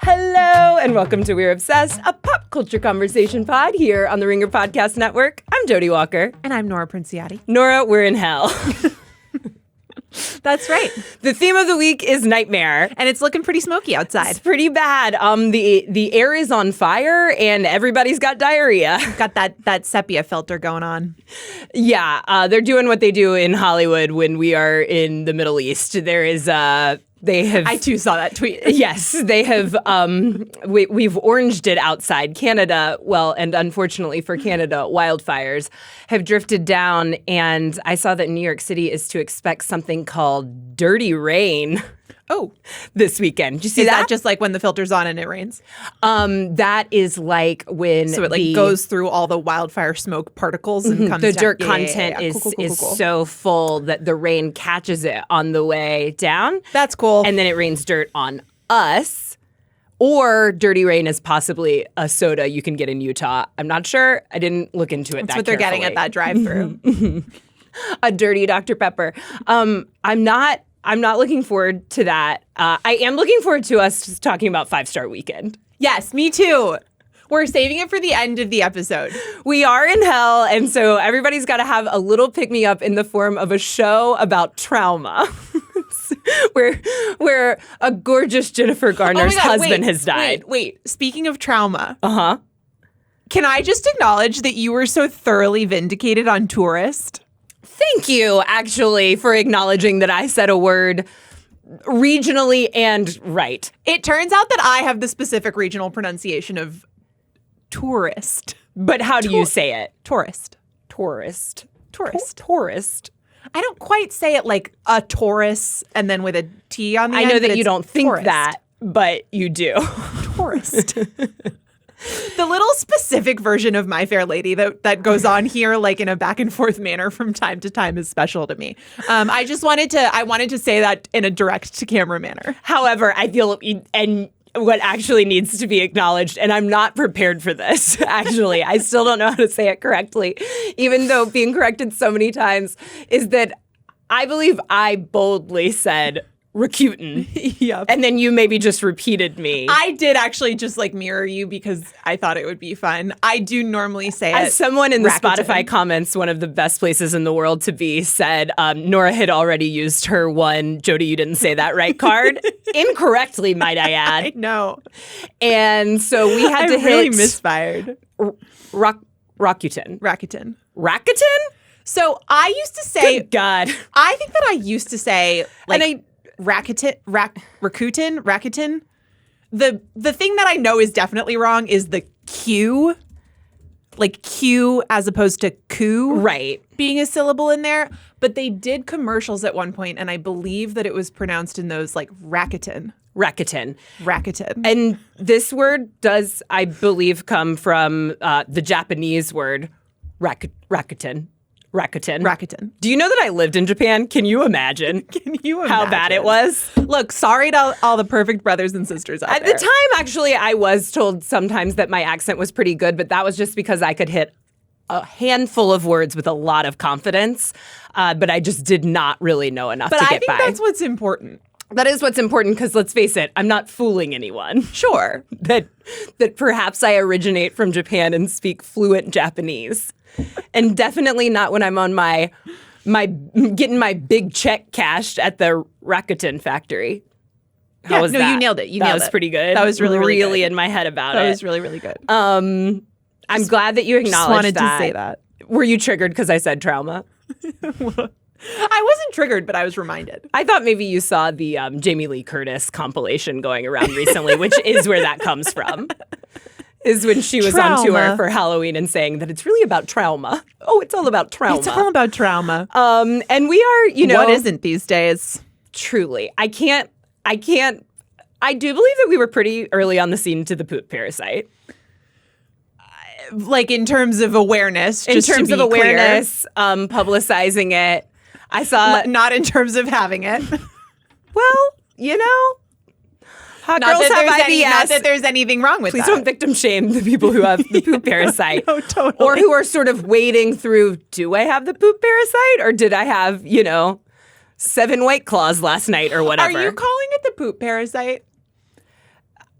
Hello, and welcome to We're Obsessed, a pop culture conversation pod here on the Ringer Podcast Network. I'm Jodi Walker. And I'm Nora Princiotti. Nora, we're in hell. That's right. The theme of the week is nightmare. And it's looking pretty smoky outside. It's pretty bad. The air is on fire and everybody's got diarrhea. Got that sepia filter going on. Yeah, they're doing what they do in Hollywood when we are in the Middle East. There is I too saw that tweet. Yes, they have. We've oranged it outside Canada. Well, and unfortunately for Canada, wildfires have drifted down. And I saw that New York City is to expect something called dirty rain. Oh, this weekend. Did you see is that? that just like when the filter's on and it rains? That is like when it goes through all the wildfire smoke particles and comes the down. dirt content is so full that the rain catches it on the way down. That's cool. And then it rains dirt on us. Or dirty rain is possibly a soda you can get in Utah. I'm not sure. I didn't look into it. That's what they're getting at that drive-through. A dirty Dr. Pepper. I'm not looking forward to that. I am looking forward to us just talking about 5-Star Weekend. Yes, me too. We're saving it for the end of the episode. We are in hell, and so everybody's got to have a little pick-me-up in the form of a show about trauma. where a gorgeous Jennifer Garner's husband has died. Wait. Speaking of trauma. Uh-huh. Can I just acknowledge that you were so thoroughly vindicated on Tourist? Thank you, actually, for acknowledging that I said a word regionally and right. It turns out that I have the specific regional pronunciation of tourist. But how do you say it? Tourist. Tourist. Tourist. Tourist. I don't quite say it like a Taurus and then with a T on the end. I know that you don't think tourist. that, but you do. Tourist. The little specific version of My Fair Lady that goes on here, like in a back and forth manner from time to time, is special to me. I wanted to say that in a direct to camera manner. However, I feel and what actually needs to be acknowledged, and I'm not prepared for this. Actually, I still don't know how to say it correctly, even though being corrected so many times, is that I believe I boldly said Rakuten. Yep. And then you maybe just repeated me. I did actually just like mirror you because I thought it would be fun. I do normally say As someone in the Spotify comments, one of the best places in the world to be, said Nora had already used her one Jodi, you didn't say that right card. Incorrectly, might I add. I know. And so we had to hit... really misfired. Rakuten. Rakuten? So I used to say... Good God. I think that I used to say... like. Rakuten. The thing that I know is definitely wrong is the Q, like Q as opposed to coup, right? Being a syllable in there. But they did commercials at one point, and I believe that it was pronounced in those like Rakuten. And this word does, I believe, come from the Japanese word Rakuten. Do you know that I lived in Japan? Can you imagine? How bad it was? Look, sorry to all the perfect brothers and sisters out there. At the time, actually, I was told sometimes that my accent was pretty good, but that was just because I could hit a handful of words with a lot of confidence, but I just did not really know enough to get by. But I think that's what's important. That is what's important because, let's face it, I'm not fooling anyone. Sure. That perhaps I originate from Japan and speak fluent Japanese. And definitely not when I'm on my getting my big check cashed at the Rakuten factory. How was that? You nailed it. That was pretty good. That was really good. In my head about it. That was really, really good. I'm glad that you acknowledged that. Just wanted to say that. Were you triggered because I said trauma? I wasn't triggered, but I was reminded. I thought maybe you saw the Jamie Lee Curtis compilation going around recently, which is where that comes from. Is when she was on tour for Halloween and saying that it's really about trauma. Oh, it's all about trauma. It's all about trauma. And we are, what isn't these days? Truly. I do believe that we were pretty early on the scene to the Poop Parasite. Like in terms of awareness, publicizing it. I saw... Not in terms of having it. Well, hot girls have IBS. Not that there's anything wrong with that. Please don't victim shame the people who have the poop parasite. No, totally. Or who are sort of wading through, do I have the poop parasite? Or did I have, 7 White Claws last night or whatever? Are you calling it the poop parasite?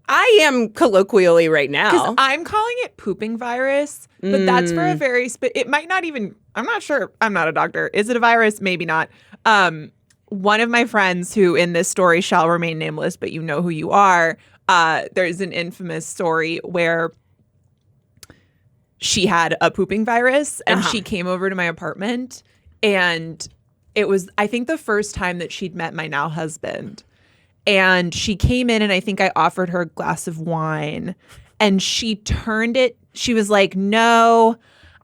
I am colloquially right now. I'm calling it pooping virus, but that's for a very it might not even, I'm not sure. I'm not a doctor. Is it a virus? Maybe not. One of my friends who in this story shall remain nameless, but you know who you are. There's an infamous story where she had a pooping virus and she came over to my apartment, and it was, I think, the first time that she'd met my now husband. And she came in and I think I offered her a glass of wine, and she turned it. She was like, no,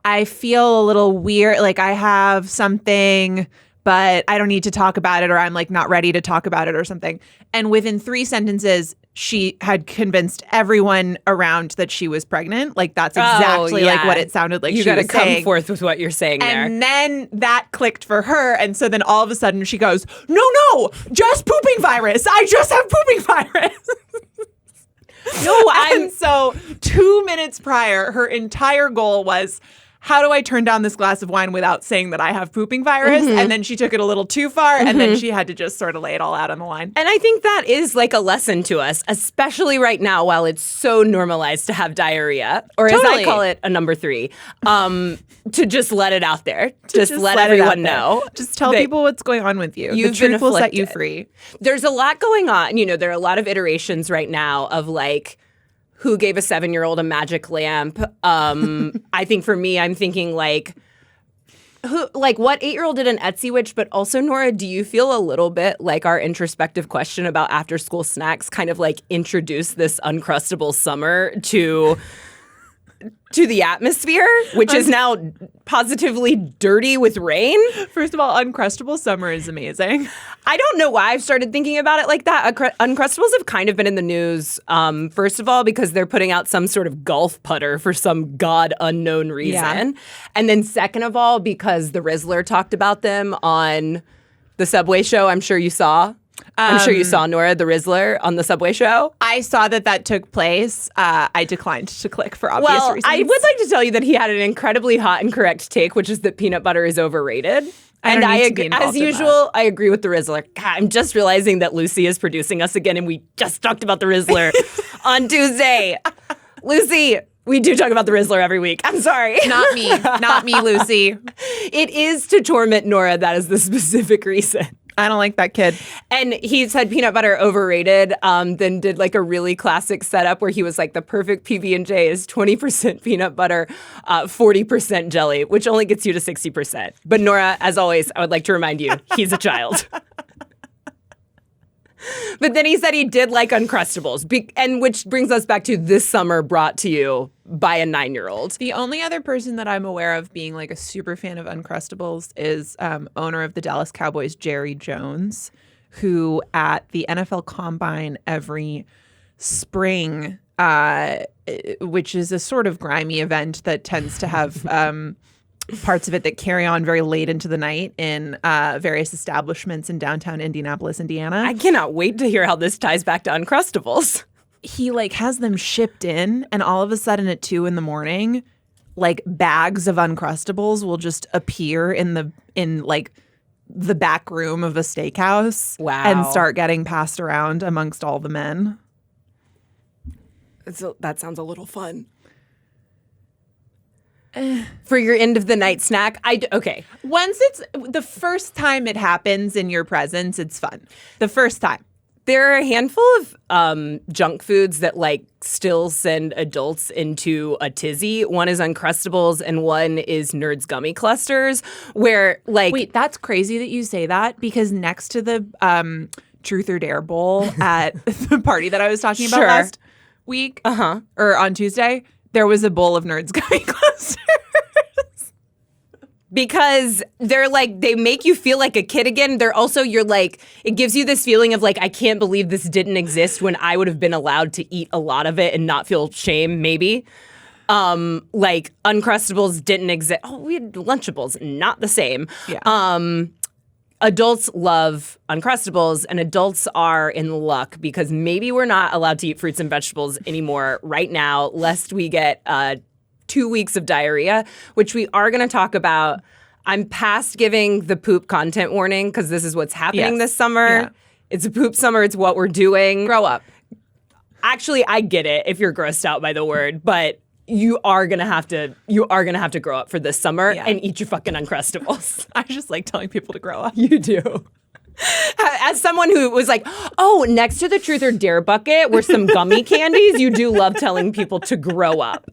I feel a little weird. Like I have something, but I don't need to talk about it, or I'm like not ready to talk about it or something. And within 3 sentences, she had convinced everyone around that she was pregnant. Like that's exactly like what it sounded like. You got to come forth with what you're saying there. And then that clicked for her. And so then all of a sudden she goes, no, just pooping virus. I just have pooping virus. And so 2 minutes prior, her entire goal was, how do I turn down this glass of wine without saying that I have pooping virus? And then she took it a little too far, and then she had to just sort of lay it all out on the line. And I think that is like a lesson to us, especially right now while it's so normalized to have diarrhea, or as I call it, a number 3, to just let it out there. Just let everyone know. Just tell people what's going on with you. The truth will set you free. There's a lot going on. You know, there are a lot of iterations right now of like, who gave a 7-year-old a magic lamp? I think for me, I'm thinking like, what 8-year-old did an Etsy witch? But also, Nora, do you feel a little bit like our introspective question about after-school snacks kind of like introduced this Uncrustable summer to the atmosphere, which is now positively dirty with rain? First of all, Uncrustable summer is amazing. I don't know why I've started thinking about it like that. Uncrustables have kind of been in the news, first of all, because they're putting out some sort of golf putter for some god unknown reason. Yeah. And then second of all, because the Rizzler talked about them on the Subway show. I'm sure you saw. I'm sure you saw, Nora, the Rizzler on the Subway show. I saw that took place. I declined to click for obvious reasons. I would like to tell you that he had an incredibly hot and correct take, which is that peanut butter is overrated. And I agree, as usual, I agree with the Rizzler. God, I'm just realizing that Lucy is producing us again, and we just talked about the Rizzler on Tuesday. Lucy, we do talk about the Rizzler every week. I'm sorry. Not me, Lucy. It is to torment Nora. That is the specific reason. I don't like that kid. And he said peanut butter overrated, then did like a really classic setup where he was like, the perfect PB&J is 20% peanut butter, 40% jelly, which only gets you to 60%. But Nora, as always, I would like to remind you, he's a child. But then he said he did like Uncrustables, and which brings us back to this summer brought to you by a 9-year-old. The only other person that I'm aware of being like a super fan of Uncrustables is owner of the Dallas Cowboys, Jerry Jones, who at the NFL Combine every spring, which is a sort of grimy event that tends to have parts of it that carry on very late into the night in various establishments in downtown Indianapolis, Indiana. I cannot wait to hear how this ties back to Uncrustables. He like has them shipped in, and all of a sudden at 2 a.m, like bags of Uncrustables will just appear in the back room of a steakhouse. Wow. And start getting passed around amongst all the men. That sounds a little fun. For your end of the night snack, okay. Once it's the first time it happens in your presence, it's fun. The first time. There are a handful of junk foods that like still send adults into a tizzy. One is Uncrustables and one is Nerds Gummy Clusters, where like... Wait, that's crazy that you say that, because next to the Truth or Dare Bowl at the party that I was talking about last week, or on Tuesday, there was a bowl of Nerds Gummy Clusters. Because they're like, they make you feel like a kid again. They're also, you're like, it gives you this feeling of like, I can't believe this didn't exist when I would have been allowed to eat a lot of it and not feel shame, maybe. Like Uncrustables didn't exist. Oh, we had Lunchables, not the same. Yeah. Adults love Uncrustables, and adults are in luck because maybe we're not allowed to eat fruits and vegetables anymore right now, lest we get 2 weeks of diarrhea, which we are going to talk about. I'm past giving the poop content warning because this is what's happening this summer. Yeah. It's a poop summer. It's what we're doing. Grow up. actually, I get it if you're grossed out by the word, but you are gonna have to grow up for this summer and eat your fucking Uncrustables. I just like telling people to grow up. You do. As someone who was like, oh, next to the Truth or Dare bucket were some gummy candies, you do love telling people to grow up.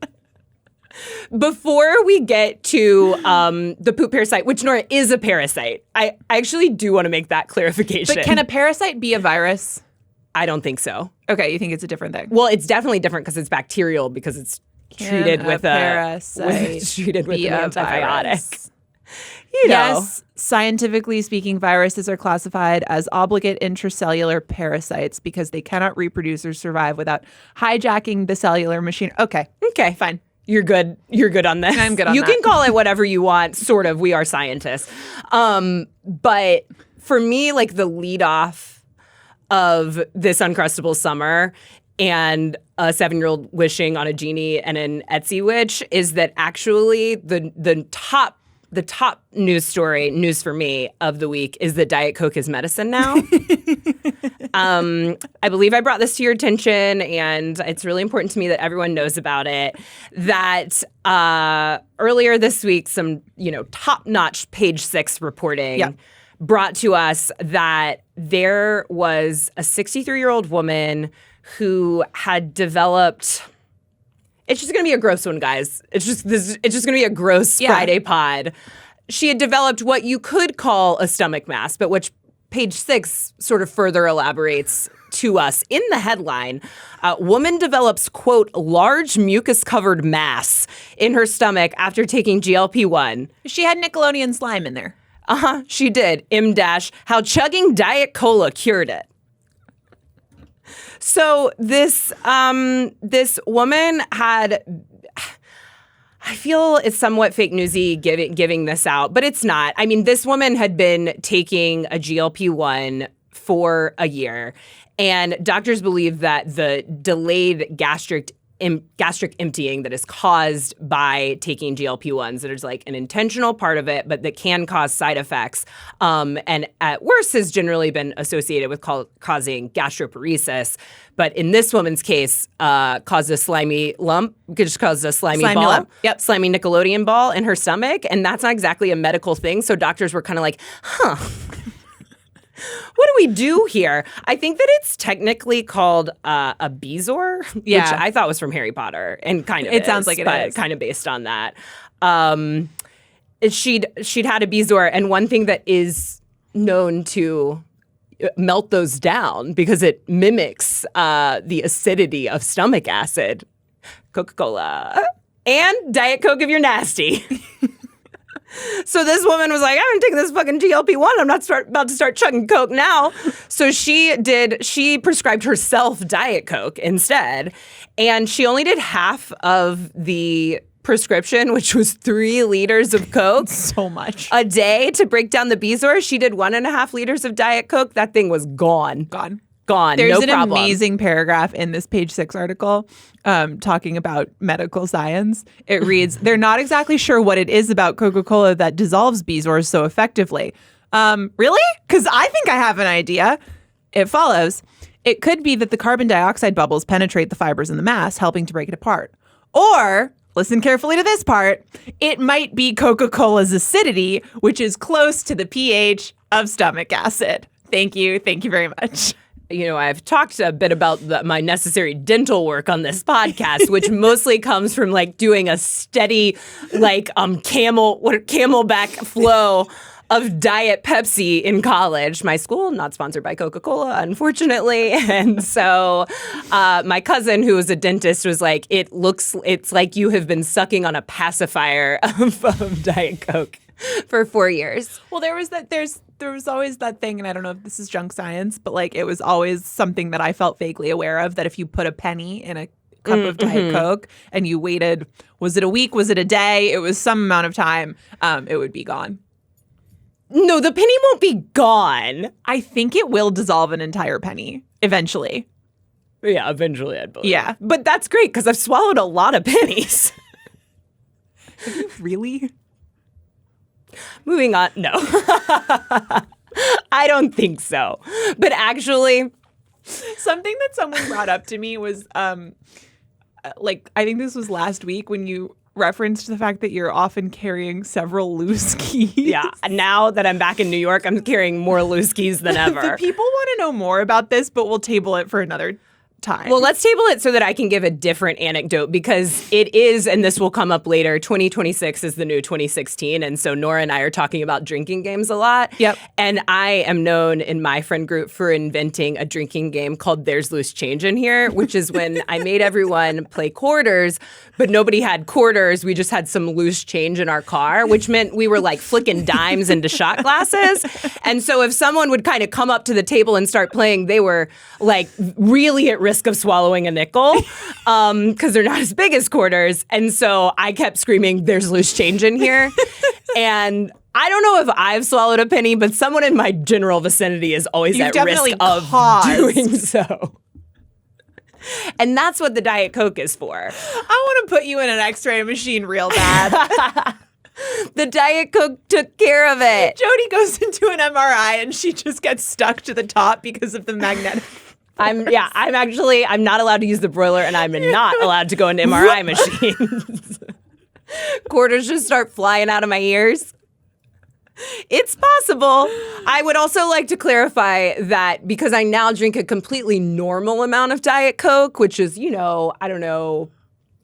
Before we get to the poop parasite, which Nora is a parasite, I actually do want to make that clarification. But can a parasite be a virus? I don't think so. Okay, you think it's a different thing? Well, it's definitely different because it's bacterial because it's treated with parasite treated with an antibiotic. Virus. You know. Yes, scientifically speaking, viruses are classified as obligate intracellular parasites because they cannot reproduce or survive without hijacking the cellular machine. Okay, fine. You're good. You're good on this. I'm good on you that. You can call it whatever you want. Sort of. We are scientists. But for me, like the lead off of this Uncrustable summer and a 7-year-old wishing on a genie and an Etsy witch is that actually the top news for me of the week is that Diet Coke is medicine now. I believe I brought this to your attention, and it's really important to me that everyone knows about it. That earlier this week, some top-notch Page 6 reporting brought to us that there was a 63-year-old woman who had developed. It's just going to be a gross one, guys. It's just going to be a gross Friday pod. She had developed what you could call a stomach mass, but which Page 6 sort of further elaborates to us in the headline. Woman develops, quote, large mucus-covered mass in her stomach after taking GLP-1. She had Nickelodeon slime in there. She did. How chugging Diet Cola cured it. So this woman had, I feel it's somewhat fake newsy giving this out, but it's not. I mean, this woman had been taking a GLP-1 for a year, and doctors believe that the delayed gastric emptying that is caused by taking GLP-1s, that is like an intentional part of it, but that can cause side effects. And at worst has generally been associated with causing gastroparesis. But in this woman's case, caused a slimy lump, just caused a slimy ball. Lump. Yep. Slimy Nickelodeon ball in her stomach. And that's not exactly a medical thing. So doctors were kind of like, what do we do here? I think that it's technically called a Bezoar, which I thought was from Harry Potter, and kind of sounds like it is. Kind of based on that. She'd had a Bezoar, and one thing that is known to melt those down because it mimics the acidity of stomach acid. Coca-Cola and Diet Coke if you're nasty. So this woman was like, I'm taking this fucking GLP-1. I'm not about to start chugging Coke now. So she prescribed herself Diet Coke instead. And she only did half of the prescription, which was 3 liters of Coke. So much. A day to break down the Bezoar. She did 1.5 liters of Diet Coke. That thing was gone. There's no problem. Amazing paragraph in this Page 6 article talking about medical science. It reads, they're not exactly sure what it is about Coca-Cola that dissolves Bezoars so effectively. Really? Because I think I have an idea. It follows, it could be that the carbon dioxide bubbles penetrate the fibers in the mass, helping to break it apart. Or, listen carefully to this part, it might be Coca-Cola's acidity, which is close to the pH of stomach acid. Thank you. Thank you very much. I've talked a bit about my necessary dental work on this podcast, which mostly comes from like doing a steady, like camelback flow of Diet Pepsi in college. My school, not sponsored by Coca-Cola, unfortunately. And so my cousin, who was a dentist, was like, it's like you have been sucking on a pacifier of Diet Coke for 4 years. Well, there was always that thing, and I don't know if this is junk science, but like it was always something that I felt vaguely aware of, that if you put a penny in a cup of Diet Coke and you waited, was it a week, was it a day, it was some amount of time, it would be gone. No, the penny won't be gone. I think it will dissolve an entire penny eventually. Yeah, eventually, I'd believe. Yeah. But that's great because I've swallowed a lot of pennies. Have you really? Moving on. No. I don't think so. But actually, Something that someone brought up to me was, like, I think this was last week when you referenced the fact that you're often carrying several loose keys. Yeah. Now that I'm back in New York, I'm carrying more loose keys than ever. The people want to know more about this, but we'll table it for another time. Well, let's table it so that I can give a different anecdote because it is, and this will come up later, 2026 is the new 2016. And so Nora and I are talking about drinking games a lot. Yep. And I am known in my friend group for inventing a drinking game called There's Loose Change in Here, which is when I made everyone play quarters, but nobody had quarters. We just had some loose change in our car, which meant we were like flicking dimes into shot glasses. And so if someone would kind of come up to the table and start playing, they were like really at risk of swallowing a nickel because they're not as big as quarters. And so I kept screaming, there's loose change in here. And I don't know if I've swallowed a penny, but someone in my general vicinity is always You've at risk of doing so. And that's what the Diet Coke is for. I want to put you in an X-ray machine real bad. The Diet Coke took care of it. Jodi goes into an MRI and she just gets stuck to the top because of the magnetic. I'm not allowed to use the broiler and I'm not allowed to go into MRI machines. Quarters just start flying out of my ears. It's possible. I would also like to clarify that because I now drink a completely normal amount of Diet Coke, which is, I don't know,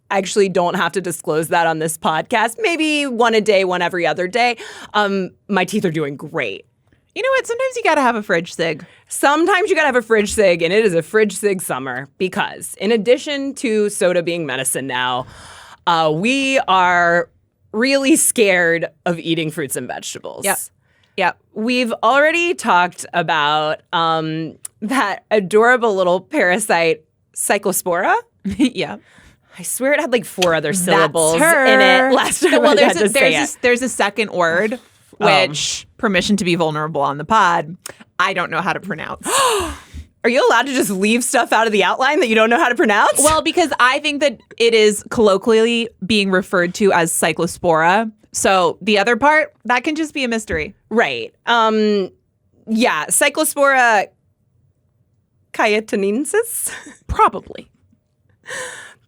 I actually don't have to disclose that on this podcast. Maybe one a day, one every other day. My teeth are doing great. You know what? Sometimes you got to have a fridge cig. Sometimes you got to have a fridge cig, and it is a fridge cig summer because in addition to soda being medicine now, we are really scared of eating fruits and vegetables. Yep. We've already talked about that adorable little parasite, Cyclospora. Yeah. I swear it had like 4 other syllables in her. it last time Well, I had to say it. there's a second word, which, permission to be vulnerable on the pod, I don't know how to pronounce. Are you allowed to just leave stuff out of the outline that you don't know how to pronounce? Well, because I think that it is colloquially being referred to as Cyclospora. So the other part, that can just be a mystery. Right. Yeah, Cyclospora cayetanensis? Probably.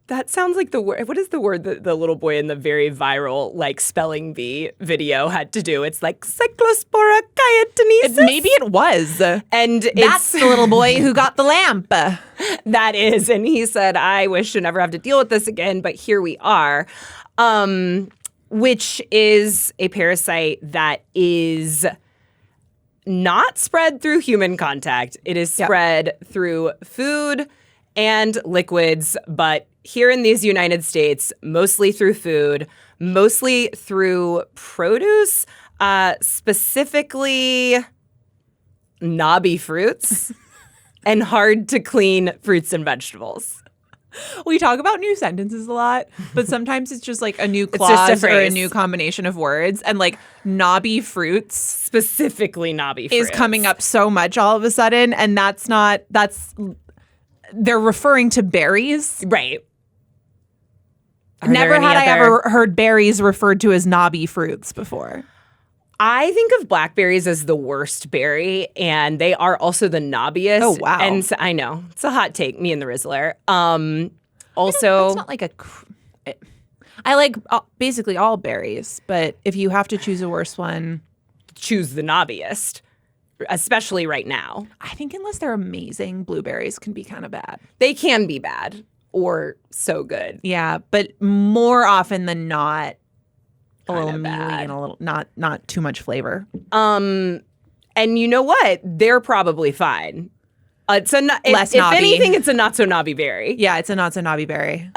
That sounds like the word. What is the word that the little boy in the very viral, like, spelling bee video had to do? It's like Cyclospora cayetanensis. Maybe it was. And that's the little boy who got the lamp. That is. And he said, I wish to never have to deal with this again, but here we are. Which is a parasite that is not spread through human contact. It is spread through food and liquids, but here in these United States, mostly through food, mostly through produce, specifically knobby fruits and hard to clean fruits and vegetables. We talk about new sentences a lot, but sometimes it's just like a new clause or a new combination of words. And like knobby fruits, specifically knobby fruits, is coming up so much all of a sudden. And they're referring to berries. Right. Never had I ever heard berries referred to as knobby fruits before. I think of blackberries as the worst berry, and they are also the knobbiest. Oh, wow. And so, I know. It's a hot take, me and the Rizzler. Also, it's not like I like basically all berries, but if you have to choose a worse one, choose the knobbiest, especially right now. I think unless they're amazing, blueberries can be kind of bad. They can be bad or so good. Yeah, but more often than not, a Kinda little mealy bad. and a little not too much flavor. And you know what? They're probably fine. It's a Less if knobby. anything, it's a not so knobby berry. Yeah, it's a not so knobby berry.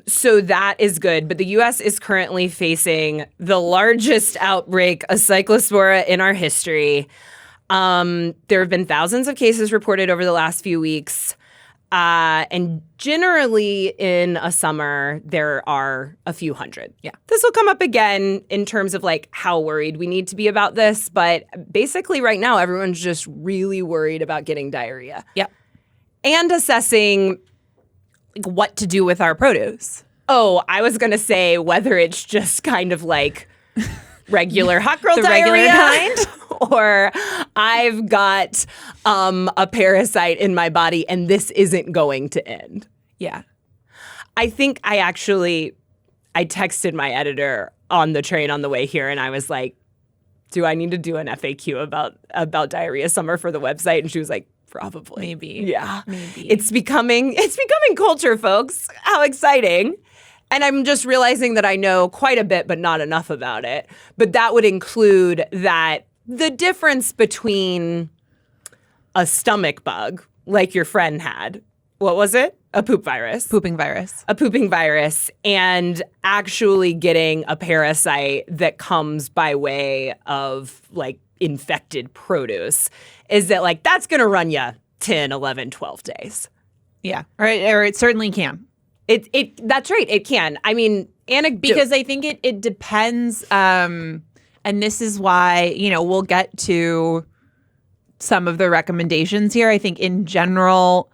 So that is good. But the U.S. is currently facing the largest outbreak of Cyclospora in our history. There have been thousands of cases reported over the last few weeks. And generally in a summer, there are a few hundred. Yeah. This will come up again in terms of like how worried we need to be about this. But basically right now, everyone's just really worried about getting diarrhea. Yep. And assessing Like what to do with our produce. Oh, I was going to say whether it's just kind of like regular hot girl The diarrhea regular kind? or I've got a parasite in my body and this isn't going to end. Yeah. I think I texted my editor on the train on the way here and I was like, do I need to do an FAQ about diarrhea summer for the website? And she was like, probably. Maybe. Yeah. Maybe. It's becoming culture, folks. How exciting. And I'm just realizing that I know quite a bit, but not enough about it. But that would include that the difference between a stomach bug, like your friend had, what was it? A poop virus. Pooping virus. A pooping virus, and actually getting a parasite that comes by way of like infected produce is that like that's going to run you 10, 11, 12 days. Yeah. Or it certainly can. That's right. It can. I mean, because I think it depends. And this is why, we'll get to some of the recommendations here. I think in general,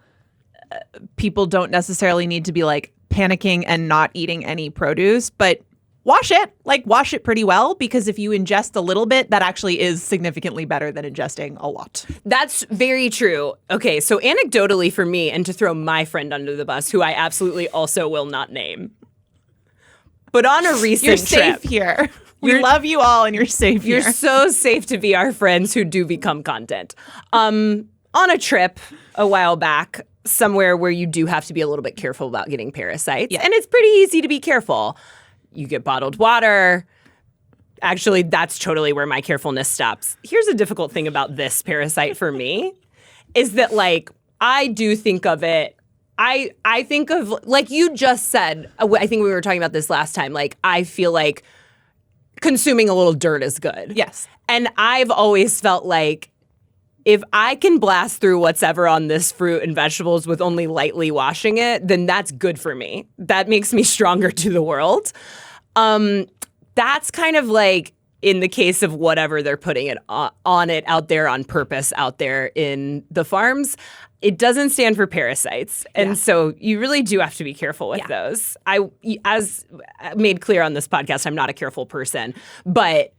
people don't necessarily need to be like panicking and not eating any produce, but wash it pretty well, because if you ingest a little bit, that actually is significantly better than ingesting a lot. That's very true. Okay, so anecdotally for me, and to throw my friend under the bus, who I absolutely also will not name, but on a recent You're trip. safe here. We love you all and you're safe here. You're so safe to be our friends who do become content. On a trip a while back, somewhere where you do have to be a little bit careful about getting parasites. Yeah. And it's pretty easy to be careful. You get bottled water. Actually, that's totally where my carefulness stops. Here's a difficult thing about this parasite for me is that, like, I do think of it. I think of, like you just said, I think we were talking about this last time, like, I feel like consuming a little dirt is good. Yes. And I've always felt like if I can blast through what's ever on this fruit and vegetables with only lightly washing it, then that's good for me. That makes me stronger to the world. That's kind of like in the case of whatever they're putting it on it out there on purpose out there in the farms. It doesn't stand for parasites. And so you really do have to be careful with those. As made clear on this podcast, I'm not a careful person, but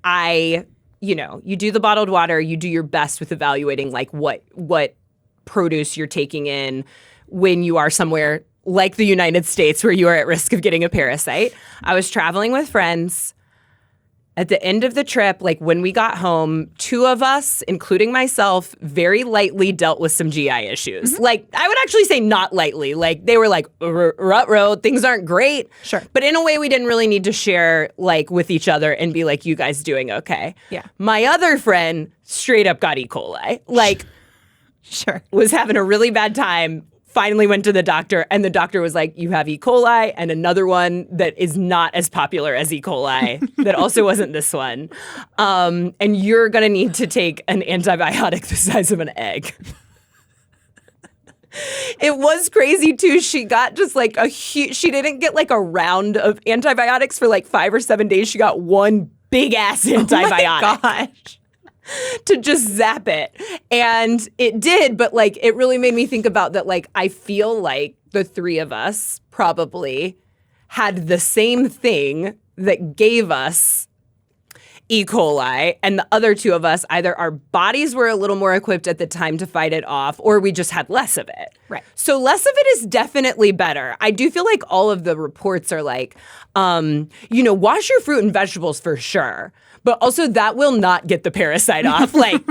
you do the bottled water, you do your best with evaluating like what produce you're taking in when you are somewhere like the United States where you are at risk of getting a parasite. I was traveling with friends. At the end of the trip, like when we got home, two of us, including myself, very lightly dealt with some GI issues. Mm-hmm. Like, I would actually say not lightly. Like, they were like, ruh-roh, things aren't great. Sure. But in a way, we didn't really need to share, like, with each other and be like, you guys doing okay? Yeah. My other friend straight up got E. coli. Like, sure. Was having a really bad time. Finally went to the doctor, and the doctor was like, you have E. coli and another one that is not as popular as E. coli that also wasn't this one. And you're going to need to take an antibiotic the size of an egg. It was crazy, too. She got just like she didn't get like a round of antibiotics for like 5 or 7 days. She got one big ass antibiotic. Oh my gosh. To just zap it. And it did, but like it really made me think about that. Like, I feel like the three of us probably had the same thing that gave us E. coli, and the other two of us, either our bodies were a little more equipped at the time to fight it off, or we just had less of it. Right. So less of it is definitely better. I do feel like all of the reports are like, wash your fruit and vegetables for sure. But also that will not get the parasite off. Like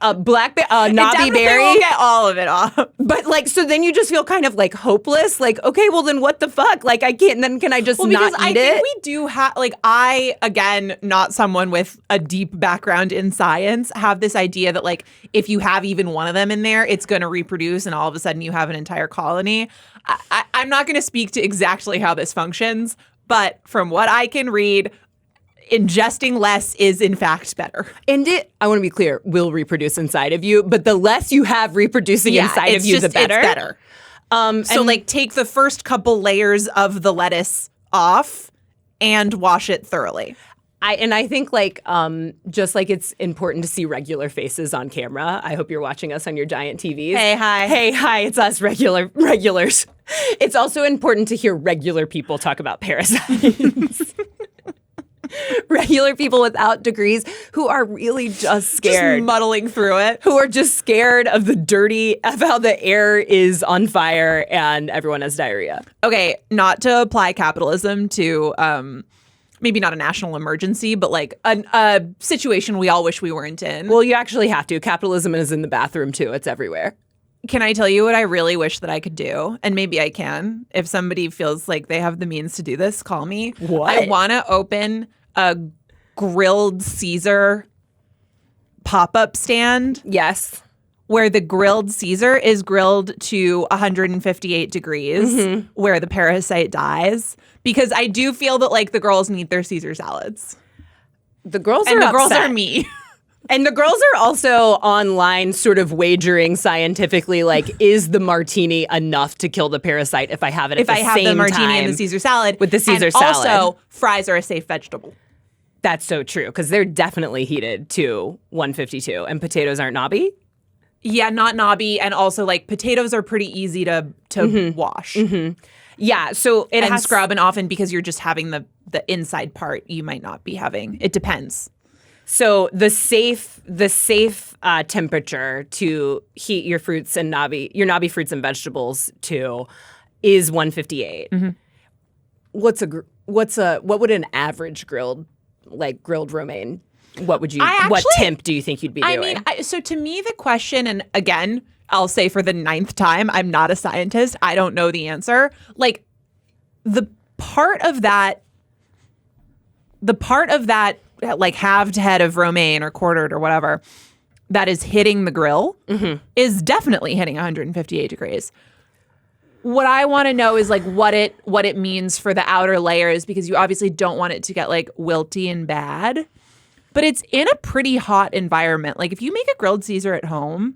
knobby berry. Won't get all of it off. But like, so then you just feel kind of like hopeless. Like, okay, well then what the fuck? Like I can't, then can I just not eat it? I think we do have, like, I, again, not someone with a deep background in science, have this idea that like, if you have even one of them in there, it's going to reproduce and all of a sudden you have an entire colony. I'm not going to speak to exactly how this functions, but from what I can read, ingesting less is in fact better. And I want to be clear, will reproduce inside of you, but the less you have reproducing inside of you, the better. It's better. So like take the first couple layers of the lettuce off and wash it thoroughly. I think like just like it's important to see regular faces on camera. I hope you're watching us on your giant TVs. Hey, hi. Hey, hi, it's us regulars. It's also important to hear regular people talk about parasites. regular people without degrees who are really just scared. Just muddling through it. Who are just scared of of how the air is on fire and everyone has diarrhea. Okay, not to apply capitalism to maybe not a national emergency, but like a situation we all wish we weren't in. Well, you actually have to. Capitalism is in the bathroom too. It's everywhere. Can I tell you what I really wish that I could do? And maybe I can. If somebody feels like they have the means to do this, call me. What? I want to open a grilled Caesar pop-up stand. Yes. Where the grilled Caesar is grilled to 158 degrees, where the parasite dies. Because I do feel that like the girls need their Caesar salads. The girls and are the girls upset. are me. And the girls are also online sort of wagering scientifically, like, is the martini enough to kill the parasite if I have it at the same time? If I have the martini and the Caesar salad. With the Caesar and salad. Also, fries are a safe vegetable. That's so true, because they're definitely heated to 152, and potatoes aren't knobby. Yeah, not knobby. And also, like, potatoes are pretty easy to wash. Yeah, so it And has scrub, and often because you're just having the inside part, you might not be having. It depends. So the safe temperature to heat your fruits and your knobby fruits and vegetables to is 158. What would an average grilled romaine? What temp do you think you'd be doing? I mean, so to me, the question, and again, I'll say for the 9th time, I'm not a scientist. I don't know the answer. Like the part of that, like halved head of romaine or quartered or whatever that is hitting the grill is definitely hitting 158 degrees. What I want to know is like what it means for the outer layers, because you obviously don't want it to get like wilty and bad. But it's in a pretty hot environment. Like if you make a grilled Caesar at home,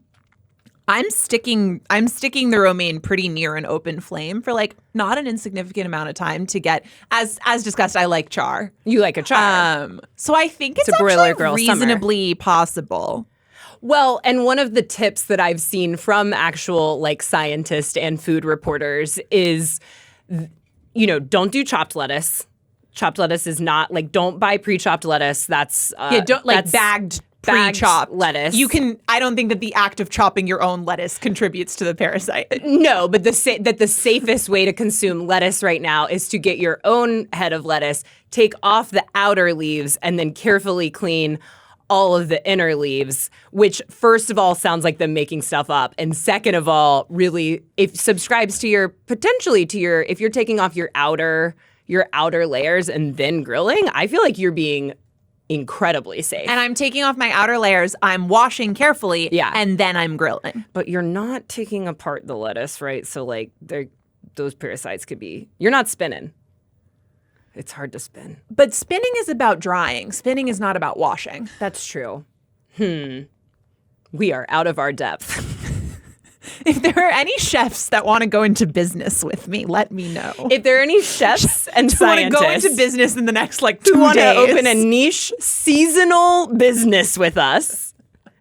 I'm sticking the romaine pretty near an open flame for like not an insignificant amount of time to get, as discussed, I like char. You like a char. So I think it's a broiler actually grill reasonably possible. Well, and one of the tips that I've seen from actual like scientists and food reporters is, don't do chopped lettuce. Chopped lettuce is not like, don't buy pre-chopped lettuce. That's don't like bagged pre-chopped lettuce. I don't think that the act of chopping your own lettuce contributes to the parasite. No, but the safest way to consume lettuce right now is to get your own head of lettuce, take off the outer leaves, and then carefully clean all of the inner leaves, which first of all sounds like them making stuff up, and second of all, really subscribes to if you're taking off your outer layers and then grilling, I feel like you're being incredibly safe. And I'm taking off my outer layers, I'm washing carefully, and then I'm grilling. But you're not taking apart the lettuce, right? So like those parasites you're not spinning. It's hard to spin. But spinning is about drying. Spinning is not about washing. That's true. We are out of our depth. If there are any chefs that want to go into business with me, let me know. If there are any chefs and scientists who want to go into business in the next like 2 days, who want to open a niche seasonal business with us,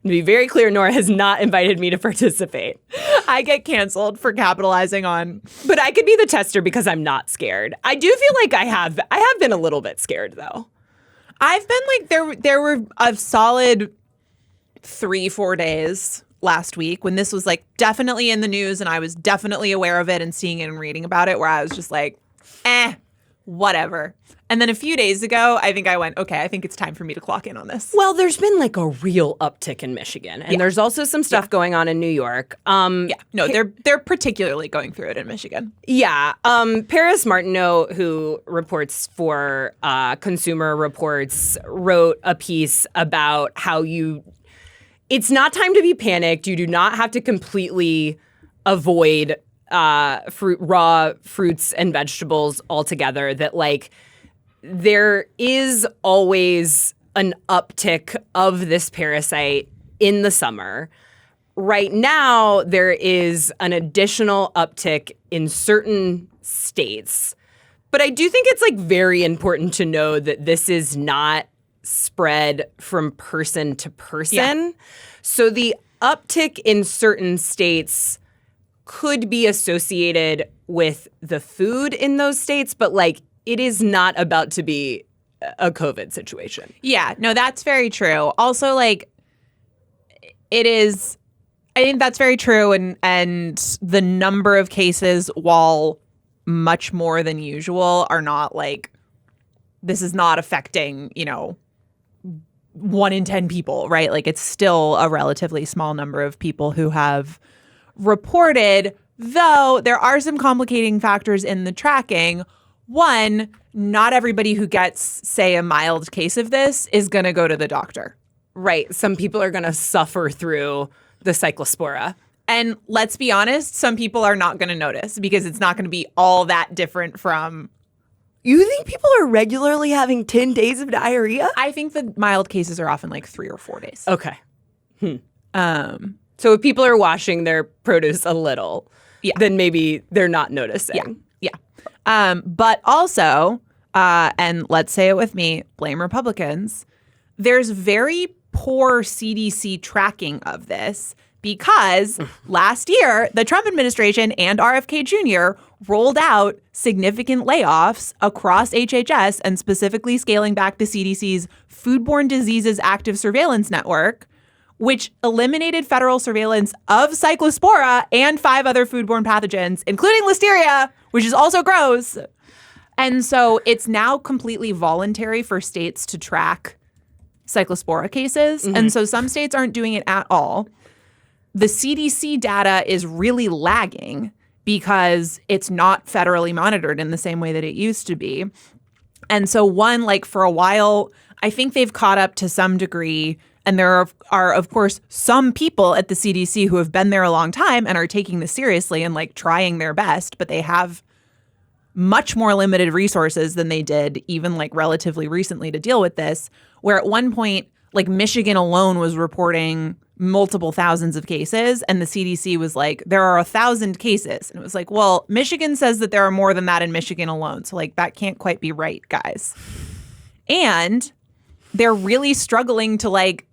to be very clear, Nora has not invited me to participate. I get canceled for capitalizing on. But I could be the tester because I'm not scared. I do feel like I have been a little bit scared though. I've been like there were a solid 3-4 days last week when this was like definitely in the news and I was definitely aware of it and seeing it and reading about it, where I was just like, whatever. And then a few days ago, I think I went, okay, I think it's time for me to clock in on this. Well, there's been like a real uptick in Michigan, and there's also some stuff going on in New York. They're particularly going through it in Michigan. Yeah. Paris Martineau, who reports for Consumer Reports, wrote a piece about how it's not time to be panicked. You do not have to completely avoid raw fruits and vegetables altogether. That like there is always an uptick of this parasite in the summer. Right now, there is an additional uptick in certain states. But I do think it's like very important to know that this is not spread from person to person. Yeah. So the uptick in certain states could be associated with the food in those states, but like it is not about to be a COVID situation. Yeah, no, that's very true. Also, like, it is, I think that's very true. And the number of cases, while much more than usual, are not like, this is not affecting, 1 in 10 people, right? Like, it's still a relatively small number of people who have reported, though there are some complicating factors in the tracking. One, not everybody who gets, say, a mild case of this is going to go to the doctor. Right. Some people are going to suffer through the Cyclospora. And let's be honest, some people are not going to notice because it's not going to be all that different from... You think people are regularly having 10 days of diarrhea? I think the mild cases are often like 3 or 4 days. Okay. So if people are washing their produce a little, then maybe they're not noticing. Yeah. But also, and let's say it with me, blame Republicans, there's very poor CDC tracking of this because last year, the Trump administration and RFK Jr. rolled out significant layoffs across HHS and specifically scaling back the CDC's Foodborne Diseases Active Surveillance Network, which eliminated federal surveillance of Cyclospora and 5 other foodborne pathogens, including Listeria, which is also gross. And so it's now completely voluntary for states to track Cyclospora cases. Mm-hmm. And so some states aren't doing it at all. The CDC data is really lagging because it's not federally monitored in the same way that it used to be. And so for a while, I think they've caught up to some degree. And there are, of course, some people at the CDC who have been there a long time and are taking this seriously and like trying their best, but they have much more limited resources than they did even like relatively recently to deal with this, where at one point, like Michigan alone was reporting multiple thousands of cases. And the CDC was like, there are 1,000 cases. And it was like, well, Michigan says that there are more than that in Michigan alone. So like that can't quite be right, guys. And they're really struggling to like,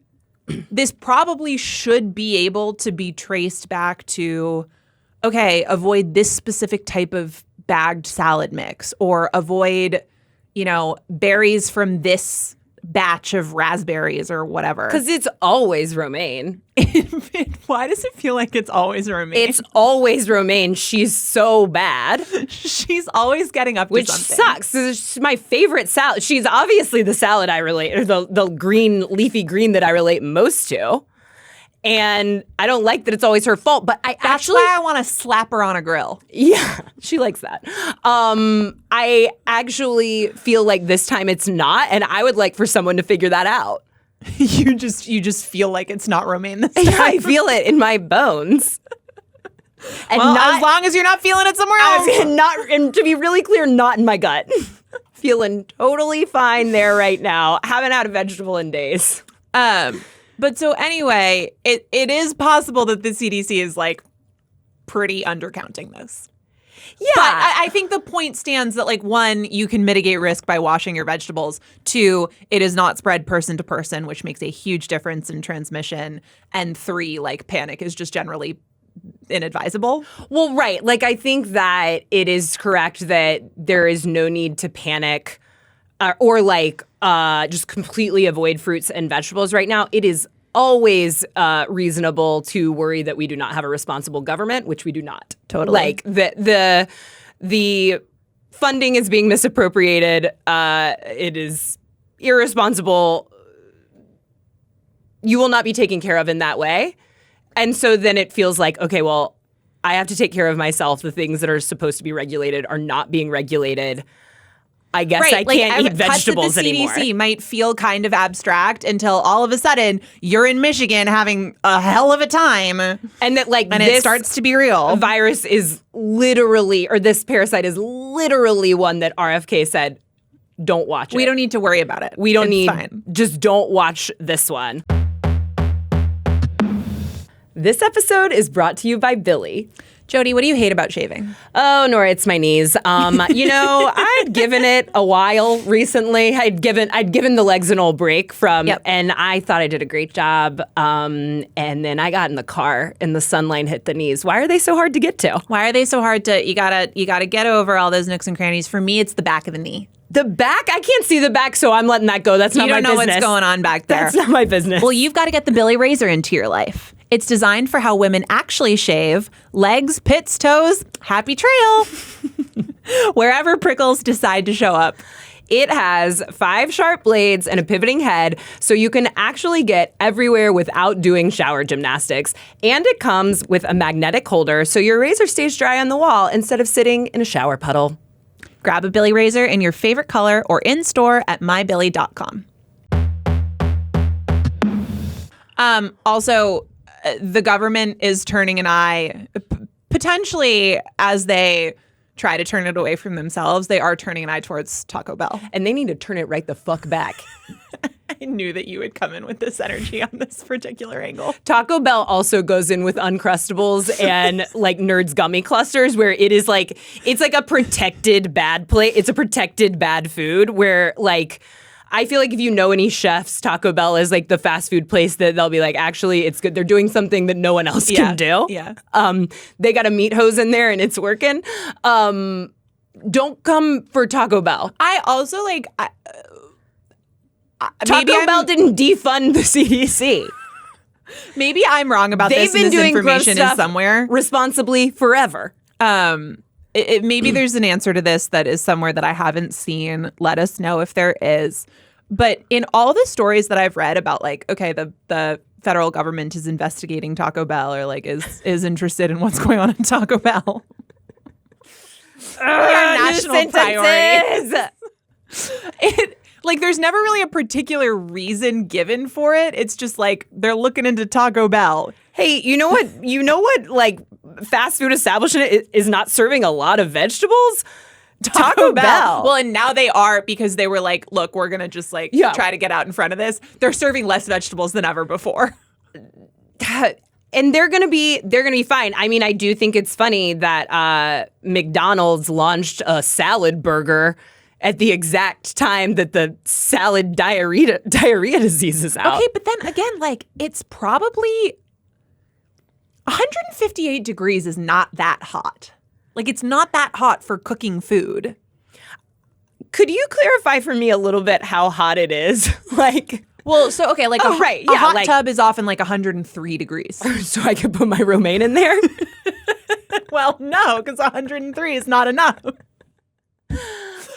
this probably should be able to be traced back to, okay, avoid this specific type of bagged salad mix or avoid, berries from this batch of raspberries or whatever. Because it's always romaine. Why does it feel like it's always romaine? It's always romaine. She's so bad. She's always getting up to which something. Sucks. It's my favorite salad. She's obviously the salad I relate, or the green, leafy green that I relate most to. And I don't like that it's always her fault, but That's why I want to slap her on a grill. Yeah, she likes that. I actually feel like this time it's not, and I would like for someone to figure that out. You just feel like it's not romaine this time. Yeah, I feel it in my bones. And as long as you're not feeling it somewhere else. And to be really clear, not in my gut. Feeling totally fine there right now. Haven't had a vegetable in days. But so anyway, it is possible that the CDC is like pretty undercounting this. Yeah. But I think the point stands that like 1, you can mitigate risk by washing your vegetables. 2, it is not spread person to person, which makes a huge difference in transmission. And 3, like panic is just generally inadvisable. Well, right. Like I think that it is correct that there is no need to panic or just completely avoid fruits and vegetables right now. It is always reasonable to worry that we do not have a responsible government, which we do not. Totally. Like the funding is being misappropriated. It is irresponsible. You will not be taken care of in that way. And so then it feels like, okay, well, I have to take care of myself. The things that are supposed to be regulated are not being regulated. I guess I can't eat vegetables anymore. The CDC might feel kind of abstract until all of a sudden you're in Michigan having a hell of a time. And that it starts to be real. Virus is literally, or this parasite is literally one that RFK said, don't watch it. We don't need to worry about it. Just don't watch this one. This episode is brought to you by Billy. Jodi, what do you hate about shaving? Oh, Nora, it's my knees. I'd given it a while recently. I'd given the legs an old break and I thought I did a great job. And then I got in the car and the sunlight hit the knees. Why are they so hard to get to? Why are they so hard to? You gotta get over all those nooks and crannies. For me, it's the back of the knee. The back? I can't see the back, so I'm letting that go. That's not my business. You don't know what's going on back there. That's not my business. Well, you've got to get the Billy Razor into your life. It's designed for how women actually shave. Legs, pits, toes, happy trail. Wherever prickles decide to show up. It has 5 sharp blades and a pivoting head, so you can actually get everywhere without doing shower gymnastics. And it comes with a magnetic holder, so your razor stays dry on the wall instead of sitting in a shower puddle. Grab a Billy Razor in your favorite color or in store at mybilly.com. Also, the government is turning an eye, potentially as they try to turn it away from themselves. They are turning an eye towards Taco Bell. And they need to turn it right the fuck back. I knew that you would come in with this energy on this particular angle. Taco Bell also goes in with Uncrustables and like Nerds gummy clusters, where it is like, it's like a protected bad plate. It's a protected bad food where like, I feel like if you know any chefs, Taco Bell is like the fast food place that they'll be like, actually, it's good. They're doing something that no one else can do. Yeah. They got a meat hose in there and it's working. Don't come for Taco Bell. I also like... Taco Bell didn't defund the CDC. Maybe I'm wrong about They've this. been and this doing information gross is stuff somewhere responsibly forever. Maybe there's an answer to this that is somewhere that I haven't seen. Let us know if there is. But in all the stories that I've read about, like, okay, the federal government is investigating Taco Bell or like is interested in what's going on in Taco Bell. National priorities. Like, there's never really a particular reason given for it. It's just like they're looking into Taco Bell. Hey, you know what? You know what? Like, fast food establishment is not serving a lot of vegetables. Taco Bell. Well, and now they are, because they were like, look, we're gonna just like try to get out in front of this. They're serving less vegetables than ever before. And they're gonna be fine. I mean, I do think it's funny that McDonald's launched a salad burger at the exact time that the salad diarrhea disease is out. Okay, but then again, like, it's probably 158 degrees is not that hot. Like, it's not that hot for cooking food. Could you clarify for me a little bit how hot it is? Like, well, so, okay, like a hot like, tub is often like 103 degrees. So I could put my romaine in there? Well, no, because 103 is not enough.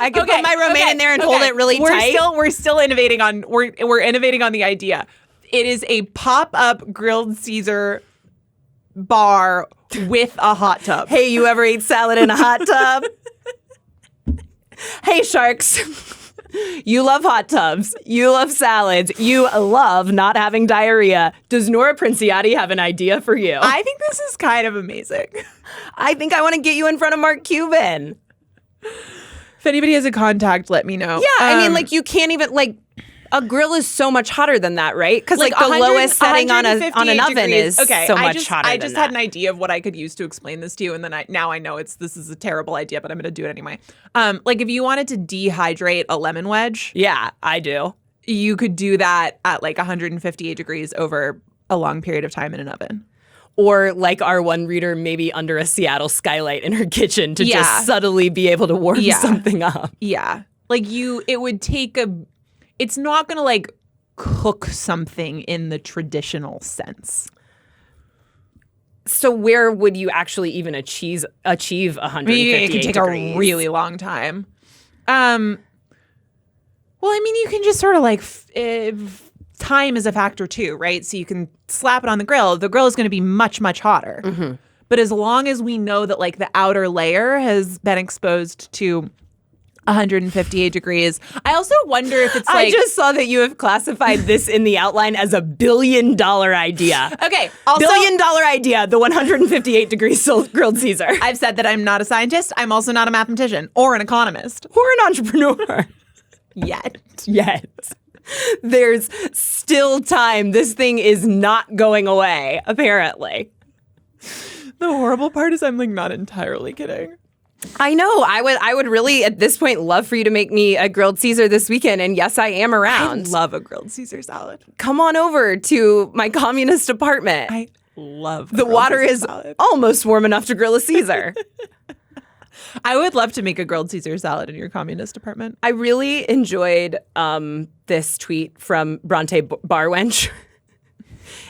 I could put my romaine in there and hold it really tight. We're still innovating on we're innovating on the idea. It is a pop-up grilled Caesar bar with a hot tub. Hey, you ever ate salad in a hot tub? Hey, sharks. You love hot tubs. You love salads. You love not having diarrhea. Does Nora Princiotti have an idea for you? I think this is kind of amazing. I think I want to get you in front of Mark Cuban. If anybody has a contact, let me know. Yeah, I mean, like, you can't even, like, a grill is so much hotter than that, right? Because, like, the lowest setting on an oven is so much hotter I just had an idea of what I could use to explain this to you, and then now I know this is a terrible idea, but I'm going to do it anyway. Like, if you wanted to dehydrate a lemon wedge. Yeah, I do. You could do that at, like, 158 degrees over a long period of time in an oven. Or like our one reader, maybe under a Seattle skylight in her kitchen to just subtly be able to warm something up. Yeah. Like it would take it's not going to like cook something in the traditional sense. So where would you actually even achieve 158 It could take degrees? A really long time. Well, I mean, you can just sort of like time is a factor too, right? So you can slap it on the grill. The grill is going to be much, much hotter. Mm-hmm. But as long as we know that like the outer layer has been exposed to 158 degrees. I also wonder if it's like... I just saw that you have classified this in the outline as a $1 billion idea. Okay. Also, $1 billion idea, the 158 degrees grilled Caesar. I've said that I'm not a scientist. I'm also not a mathematician or an economist. Or an entrepreneur. Yet. There's still time. This thing is not going away, apparently. The horrible part is I'm like not entirely kidding. I know. I would really at this point love for you to make me a grilled Caesar this weekend. And yes, I am around. I love a grilled Caesar salad. Come on over to my communist apartment. I love the water is salad. Almost warm enough to grill a Caesar. I would love to make a grilled Caesar salad in your communist apartment. I really enjoyed this tweet from Bronte Barwench.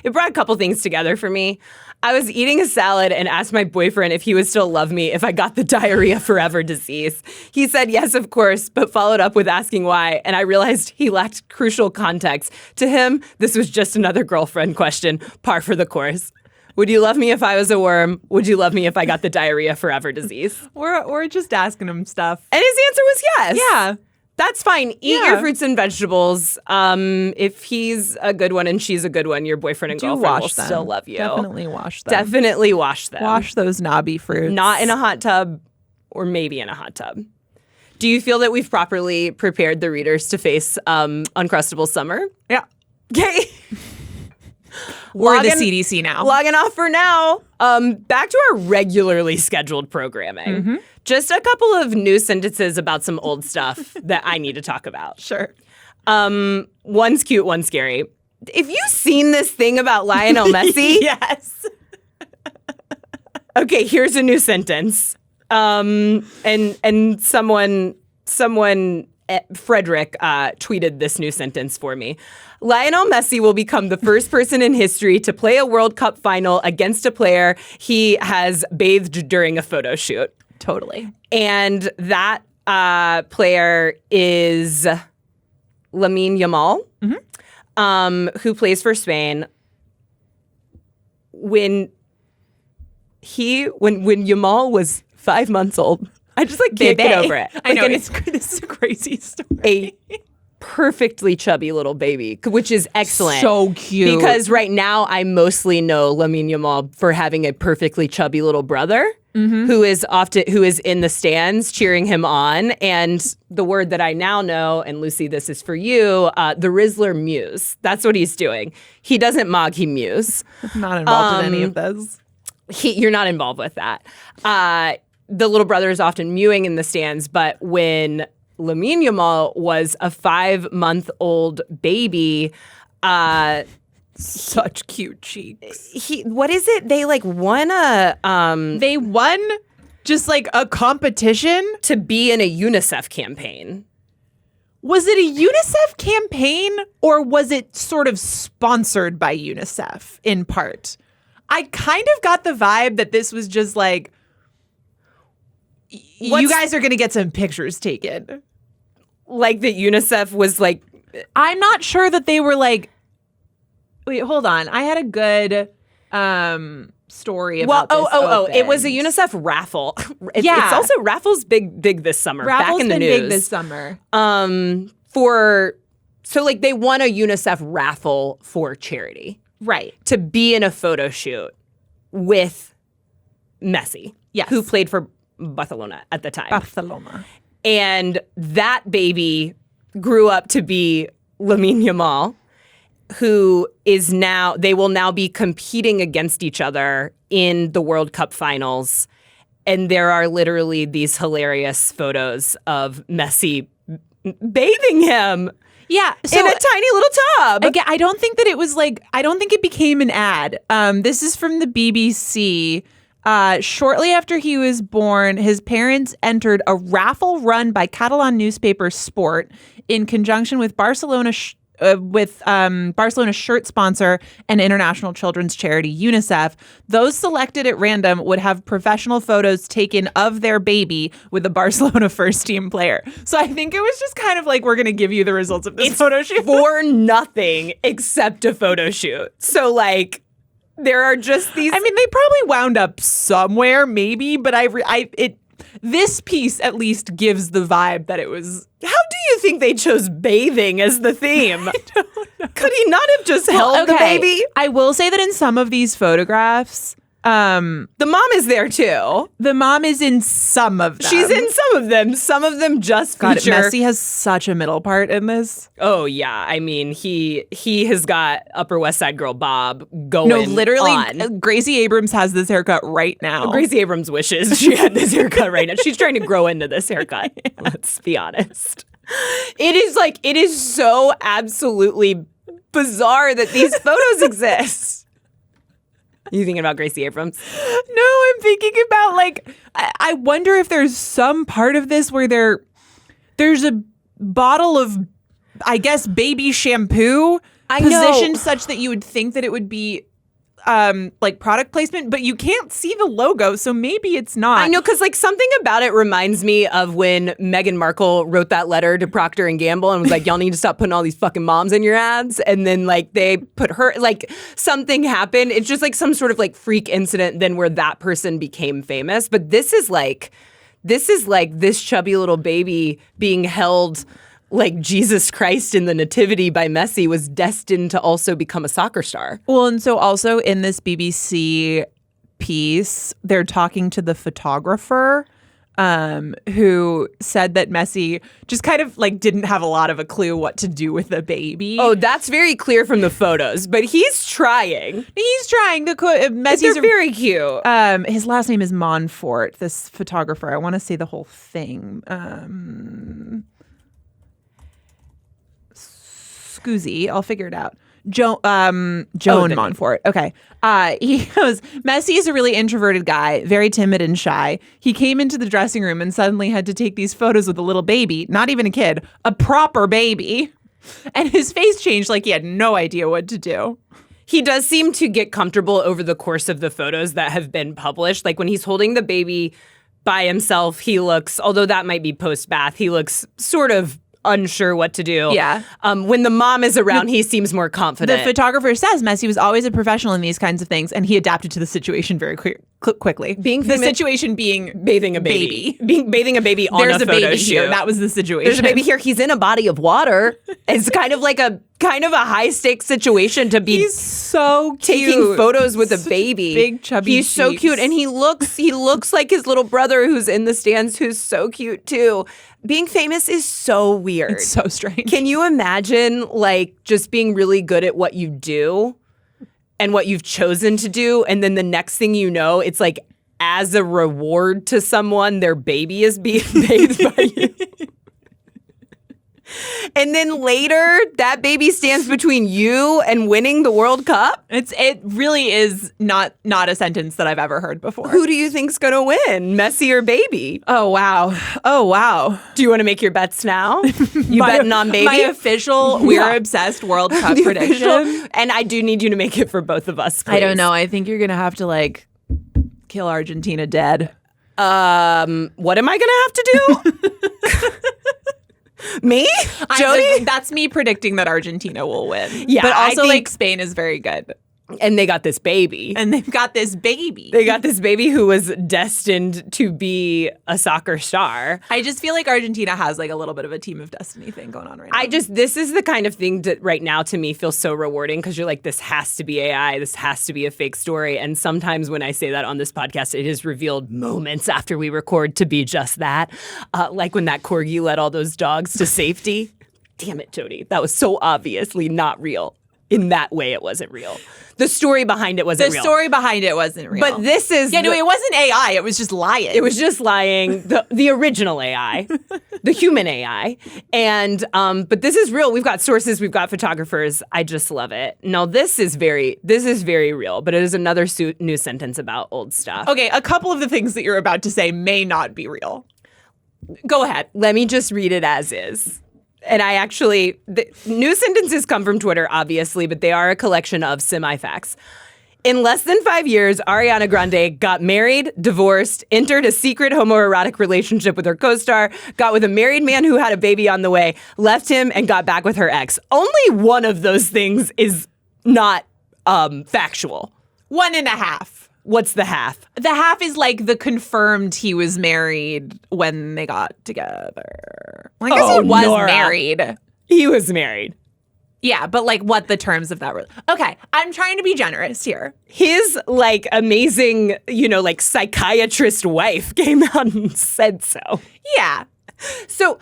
It brought a couple things together for me. I was eating a salad and asked my boyfriend if he would still love me if I got the diarrhea forever disease. He said yes, of course, but followed up with asking why, and I realized he lacked crucial context. To him, this was just another girlfriend question, par for the course. Would you love me if I was a worm? Would you love me if I got the diarrhea forever disease? We're just asking him stuff. And his answer was yes. Yeah. That's fine. Eat your fruits and vegetables. If he's a good one and she's a good one, your boyfriend and girlfriend will still love you. Definitely wash them. Definitely wash them. Wash those knobby fruits. Not in a hot tub, or maybe in a hot tub. Do you feel that we've properly prepared the readers to face Uncrustable Summer? Yeah. Okay. We're the CDC now. Logging off for now. Back to our regularly scheduled programming. Mm-hmm. Just a couple of new sentences about some old stuff that I need to talk about. Sure. One's cute, one's scary. Have you seen this thing about Lionel Messi? Yes. Okay, here's a new sentence. And someone Frederick tweeted this new sentence for me. Lionel Messi will become the first person in history to play a World Cup final against a player he has bathed during a photo shoot. Totally. And that player is Lamine Yamal, who plays for Spain. When Yamal was 5 months old, I just can't get over it. I know, this is a crazy story. A perfectly chubby little baby, which is excellent. So cute. Because right now I mostly know Lamine Yamal for having a perfectly chubby little brother who is in the stands cheering him on. And the word that I now know, and Lucy, this is for you, the Rizzler Muse. That's what he's doing. He doesn't mog, he muse. I'm not involved in any of this. You're not involved with that. The little brother is often mewing in the stands, but when Lamine Yamal was a 5-month-old baby, such cute cheeks. What is it? They won a they won just a competition to be in a UNICEF campaign. Was it a UNICEF campaign or was it sort of sponsored by UNICEF in part? I kind of got the vibe that this was just you guys are going to get some pictures taken. Like that UNICEF was I'm not sure that they were wait, hold on. I had a good story about this. It was a UNICEF raffle. It's also raffles big this summer. Raffles back in the been news. Big this summer. They won a UNICEF raffle for charity. Right. To be in a photo shoot with Messi. Yes. Who played for Barcelona at the time. Barcelona. And that baby grew up to be Lamine Yamal, who is now, they will now be competing against each other in the World Cup finals. And there are literally these hilarious photos of Messi bathing him. Yeah. So in a tiny little tub. Again, I don't think that it was I don't think it became an ad. This is from the BBC. Shortly after he was born, his parents entered a raffle run by Catalan newspaper Sport in conjunction with Barcelona's shirt sponsor and international children's charity UNICEF. Those selected at random would have professional photos taken of their baby with a Barcelona first team player. So I think it was just kind of we're going to give you the results of this photo shoot for nothing except a photo shoot. So there are just these. I mean, they probably wound up somewhere, maybe, but this piece at least gives the vibe that it was. How do you think they chose bathing as the theme? I don't know. Could he not have just held the baby? I will say that in some of these photographs, the mom is there too. The mom is in some of them. She's in some of them. Some of them just feature. Messi has such a middle part in this. Oh yeah, I mean he has got Upper West Side Girl Bob going. No, literally, on. Gracie Abrams has this haircut right now. Gracie Abrams wishes she had this haircut right now. She's trying to grow into this haircut. Yeah. Let's be honest. It is so absolutely bizarre that these photos exist. You thinking about Gracie Abrams? No, I'm thinking about like I wonder if there's some part of this where there's a bottle of, I guess, baby shampoo positioned such that you would think that it would be like product placement, but you can't see the logo, so maybe it's not. I know, because like something about it reminds me of when Meghan Markle wrote that letter to Procter and Gamble and was like, y'all need to stop putting all these fucking moms in your ads. And then like they put her, like something happened. It's just like some sort of like freak incident then where that person became famous. But this is like this chubby little baby being held like Jesus Christ in the Nativity by Messi was destined to also become a soccer star. Well, and so also in this BBC piece, they're talking to the photographer who said that Messi just kind of like didn't have a lot of a clue what to do with the baby. Oh, that's very clear from the photos, but he's trying. He's trying. Messi's They're very cute. His last name is Monfort, this photographer. I want to say the whole thing. Scoozy, I'll figure it out. Joan Montfort. Okay. He goes, Messi is a really introverted guy, very timid and shy. He came into the dressing room and suddenly had to take these photos with a little baby, not even a kid, a proper baby. And his face changed like he had no idea what to do. He does seem to get comfortable over the course of the photos that have been published. Like when he's holding the baby by himself, he looks, although that might be post-bath, he looks sort of unsure what to do. Yeah. When the mom is around, he seems more confident. The photographer says Messi was always a professional in these kinds of things, and he adapted to the situation very quickly. The situation being bathing a baby. Bathing a baby on There's a photo baby shoot. Here. That was the situation. There's a baby here. He's in a body of water. It's kind of like a high stakes situation to be. He's so cute. Taking photos with a baby. Big chubby. He's so cute, and he looks like his little brother who's in the stands, who's so cute too. Being famous is so weird. It's so strange. Can you imagine like just being really good at what you do and what you've chosen to do, and then the next thing you know, it's like as a reward to someone, their baby is being bathed by you. And then later, that baby stands between you and winning the World Cup? It really is not a sentence that I've ever heard before. Who do you think's going to win, Messi or baby? Oh, wow. Do you want to make your bets now? You betting on baby? My official We're Obsessed World Cup prediction. And I do need you to make it for both of us, please. I don't know. I think you're going to have to like kill Argentina dead. What am I going to have to do? Me? Jodi? That's me predicting that Argentina will win. Yeah, but also I think, like Spain is very good. And they got this baby. And they've got this baby. They got this baby who was destined to be a soccer star. I just feel like Argentina has like a little bit of a team of destiny thing going on right now. This is the kind of thing that right now to me feels so rewarding because you're like, this has to be AI. This has to be a fake story. And sometimes when I say that on this podcast, it is revealed moments after we record to be just that. Like when that corgi led all those dogs to safety. Damn it, Jodi. That was so obviously not real. In that way, it wasn't real. The story behind it wasn't real. The story behind it wasn't real. But this is... Yeah, no, it wasn't AI. It was just lying. It was just lying. The original AI. The human AI. And, but this is real. We've got sources. We've got photographers. I just love it. No, this is very real. But it is another new sentence about old stuff. Okay, a couple of the things that you're about to say may not be real. Go ahead. Let me just read it as is. And the new sentences come from Twitter, obviously, but they are a collection of semi-facts. In less than 5 years, Ariana Grande got married, divorced, entered a secret homoerotic relationship with her co-star, got with a married man who had a baby on the way, left him, and got back with her ex. Only one of those things is not factual. 1.5. What's the half? The half is like the confirmed he was married when they got together. Well, I guess he was married. He was married. Yeah, but like what the terms of that were. Okay, I'm trying to be generous here. His like amazing, like psychiatrist wife came out and said so. Yeah. So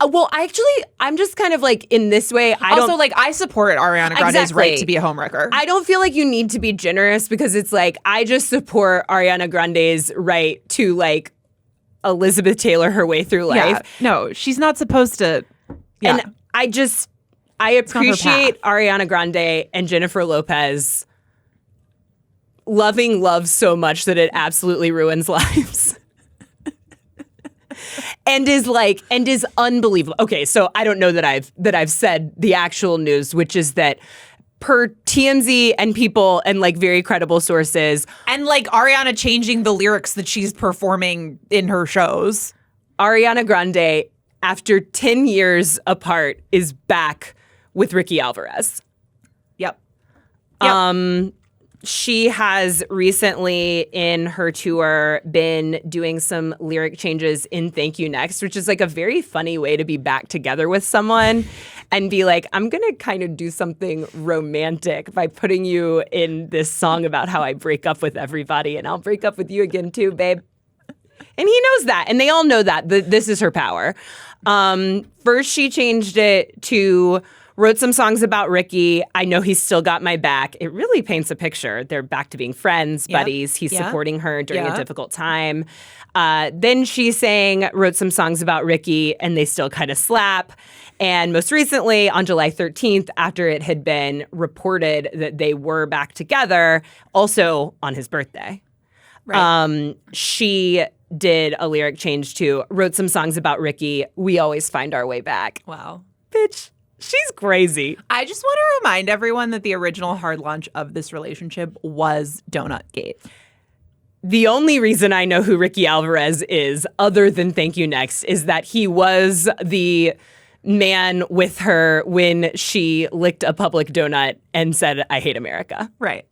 I'm just kind of like in this way. I support Ariana Grande's right to be a homewrecker. I don't feel like you need to be generous because it's like I just support Ariana Grande's right to like Elizabeth Taylor her way through life. Yeah. No, she's not supposed to. Yeah. And I appreciate Ariana Grande and Jennifer Lopez loving love so much that it absolutely ruins lives. And is unbelievable. Okay, so I don't know that I've said the actual news, which is that per TMZ and people and like very credible sources, and like Ariana changing the lyrics that she's performing in her shows. Ariana Grande, after 10 years apart, is back with Ricky Alvarez. Yep. She has recently in her tour been doing some lyric changes in Thank You Next, which is like a very funny way to be back together with someone and be like, I'm going to kind of do something romantic by putting you in this song about how I break up with everybody and I'll break up with you again too, babe. And he knows that. And they all know that. This is her power. First, she changed it to wrote some songs about Ricky. I know he's still got my back. It really paints a picture. They're back to being friends, buddies. He's supporting her during a difficult time. Then she wrote some songs about Ricky, and they still kind of slap. And most recently, on July 13th, after it had been reported that they were back together, also on his birthday, she did a lyric change to wrote some songs about Ricky. We always find our way back. Wow. Bitch. She's crazy. I just want to remind everyone that the original hard launch of this relationship was Donut Gate. The only reason I know who Ricky Alvarez is, other than Thank You Next, is that he was the man with her when she licked a public donut and said, I hate America. Right.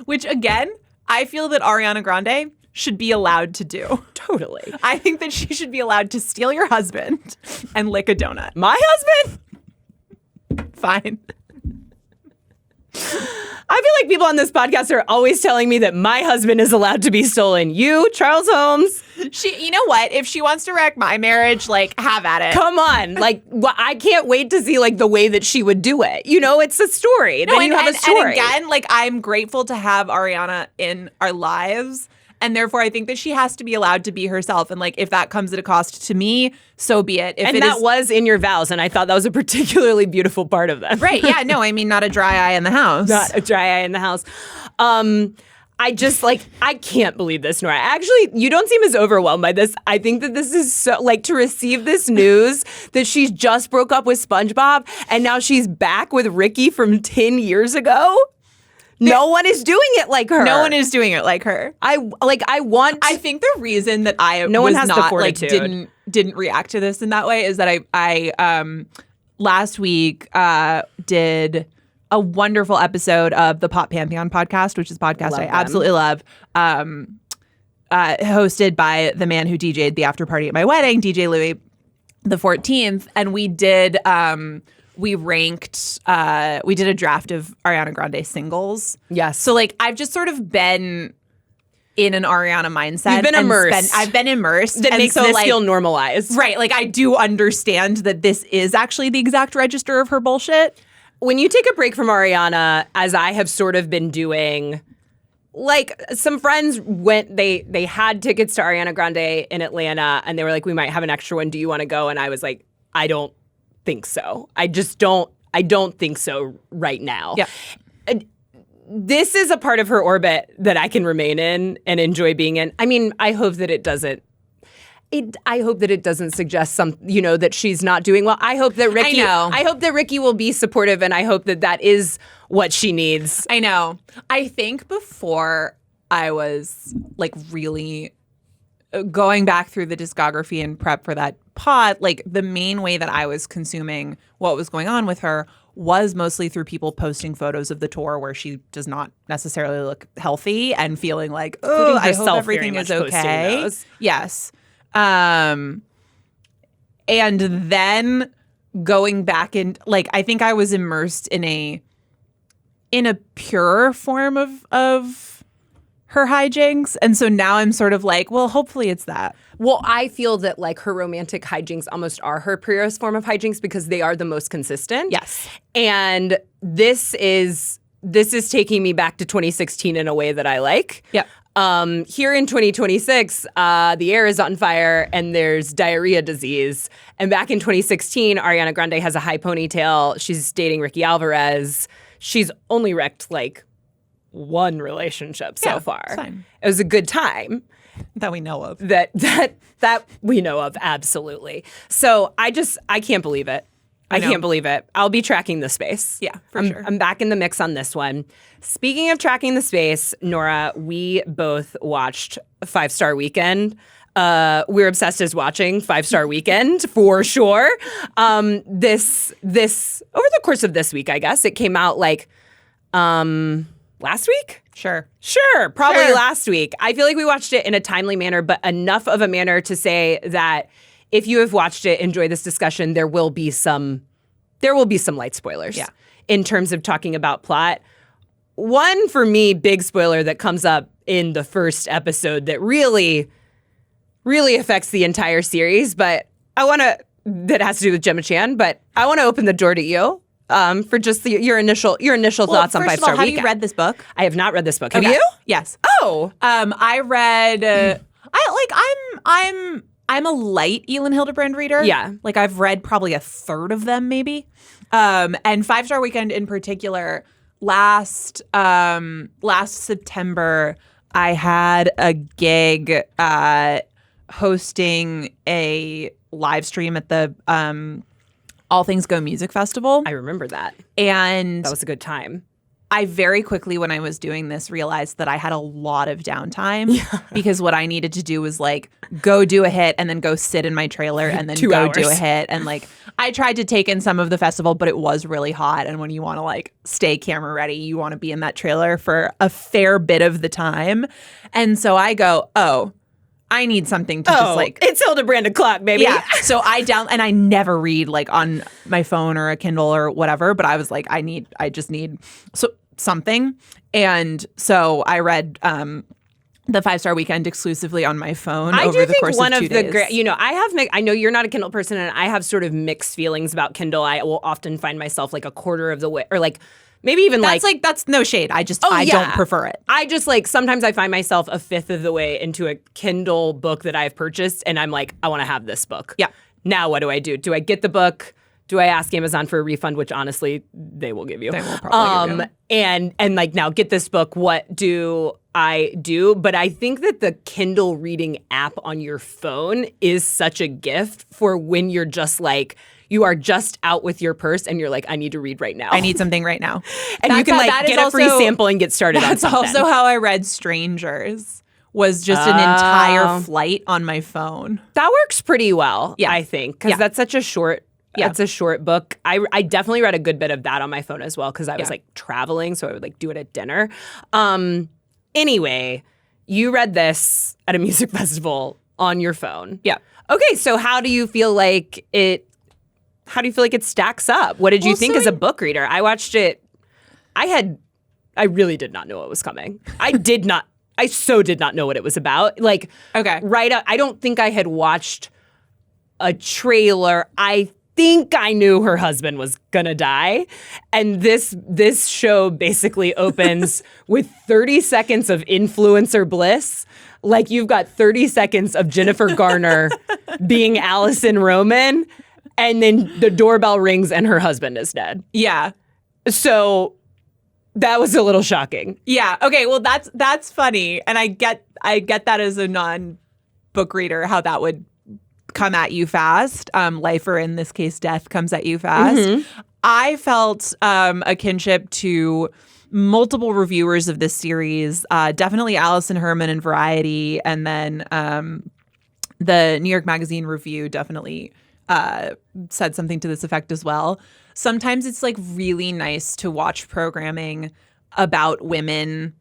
Which, again, I feel that Ariana Grande should be allowed to do. Totally. I think that she should be allowed to steal your husband and lick a donut. My husband? Fine. I feel like people on this podcast are always telling me that my husband is allowed to be stolen. You, Charles Holmes. You know what? If she wants to wreck my marriage, like, have at it. Come on. Like, I can't wait to see, like, the way that she would do it. You know, it's a story. No, then you have a story. And again, like, I'm grateful to have Ariana in our lives. And therefore, I think that she has to be allowed to be herself. And, like, if that comes at a cost to me, so be it. And that was in your vows. And I thought that was a particularly beautiful part of them. Right. Yeah. No, I mean, not a dry eye in the house. Not a dry eye in the house. I just, like, I can't believe this, Nora. Actually, you don't seem as overwhelmed by this. I think that this is so, like, to receive this news that she's just broke up with SpongeBob and now she's back with Ricky from 10 years ago. No one is doing it like her. No one is doing it like her. I think the reason that I didn't react to this in that way is that I last week did a wonderful episode of the Pop Pantheon podcast, which is a podcast I absolutely love, hosted by the man who DJ'd the after party at my wedding, DJ Louis the 14th, and we did. We ranked, we did a draft of Ariana Grande singles. Yes. So, like, I've just sort of been in an Ariana mindset. You've been immersed. I've been immersed. That makes this feel normalized. Right. Like, I do understand that this is actually the exact register of her bullshit. When you take a break from Ariana, as I have sort of been doing, like, some friends they had tickets to Ariana Grande in Atlanta, and they were like, we might have an extra one. Do you want to go? And I was like, I don't think so. I don't think so right now. Yeah. This is a part of her orbit that I can remain in and enjoy being in. I mean, I hope that it doesn't suggest that she's not doing well. I hope that Ricky will be supportive, and I hope that is what she needs. I know. I think before I was, like, really going back through the discography and prep for that pod, like, the main way that I was consuming what was going on with her was mostly through people posting photos of the tour where she does not necessarily look healthy and feeling like, oh, I hope everything is okay. Yes. And then going back in, like, I think I was immersed in a purer form of her hijinks. And so now I'm sort of like, well, hopefully it's that. Well, I feel that, like, her romantic hijinks almost are her purest form of hijinks because they are the most consistent. Yes. And this is taking me back to 2016 in a way that I like. Yep. Here in 2026, the air is on fire and there's diarrhea disease. And back in 2016, Ariana Grande has a high ponytail. She's dating Ricky Alvarez. She's only wrecked, like, one relationship so far. Fine. It was a good time. That we know of. That we know of, absolutely. So I can't believe it. I can't believe it. I'll be tracking the space. Yeah, for sure. I'm back in the mix on this one. Speaking of tracking the space, Nora, we both watched 5 Star Weekend. We're obsessed as watching 5 Star Weekend for sure. This over the course of this week, I guess it came out like last week. Sure, probably last week. I feel like we watched it in a timely manner, but enough of a manner to say that if you have watched it, enjoy this discussion. There will be some light spoilers in terms of talking about plot. One, for me, big spoiler that comes up in the first episode that really affects the entire series, but that has to do with Gemma Chan, but I want to open the door to you for just your initial thoughts on 5 Star Weekend. Have you read this book? I have not read this book. Have you? Yes. Oh. I read I'm a light Elin Hildebrand reader. Yeah. Like I've read probably a third of them maybe. And 5 Star Weekend in particular, last September I had a gig hosting a live stream at the All Things Go Music Festival. I remember that. And that was a good time. I very quickly, when I was doing this, realized that I had a lot of downtime because what I needed to do was like go do a hit and then go sit in my trailer and then 2 go hours. do a hit. And like I tried to take in some of the festival, but it was really hot. And when you want to like stay camera ready, you want to be in that trailer for a fair bit of the time. And so I go, I need something to just like... It's Hildebrand o'clock, baby. Yeah. So and I never read like on my phone or a Kindle or whatever, but I was like, I just need something. And so I read the 5 Star Weekend exclusively on my phone over the course of 2 days. I know you're not a Kindle person, and I have sort of mixed feelings about Kindle. I will often find myself like a quarter of the way, or like maybe even that's no shade. I don't prefer it. I just like sometimes I find myself a fifth of the way into a Kindle book that I've purchased, and I'm like, I want to have this book. Yeah. Now what do I do? Do I get the book? Do I ask Amazon for a refund? Which honestly, they will give you. They will probably give you. And like now get this book. What do I do? But I think that the Kindle reading app on your phone is such a gift for when you're just like, you are just out with your purse and you're like, I need to read right now. I need something right now. And you can like get a free sample and get started on something. That's also how I read Strangers. Was just an entire flight on my phone. That works pretty well, I think, because that's such a short. Yeah. It's a short book. I definitely read a good bit of that on my phone as well because I was like traveling, so I would like do it at dinner. Anyway, you read this at a music festival on your phone. Yeah. Okay, so how do you feel like it stacks up? What did you think as a book reader? I watched it. I really did not know what was coming. I did not know what it was about. Like, right up, I don't think I had watched a trailer. I think I knew her husband was gonna die. And this show basically opens with 30 seconds of influencer bliss. Like you've got 30 seconds of Jennifer Garner being Allison Roman, and then the doorbell rings and her husband is dead. Yeah. So that was a little shocking. Yeah. Okay. Well, that's funny, and I get that as a non-book reader how that would come at you fast. Life, or in this case, death, comes at you fast. Mm-hmm. I felt a kinship to multiple reviewers of this series. Definitely Allison Herman in Variety, and then the New York Magazine review definitely said something to this effect as well. Sometimes it's like really nice to watch programming about women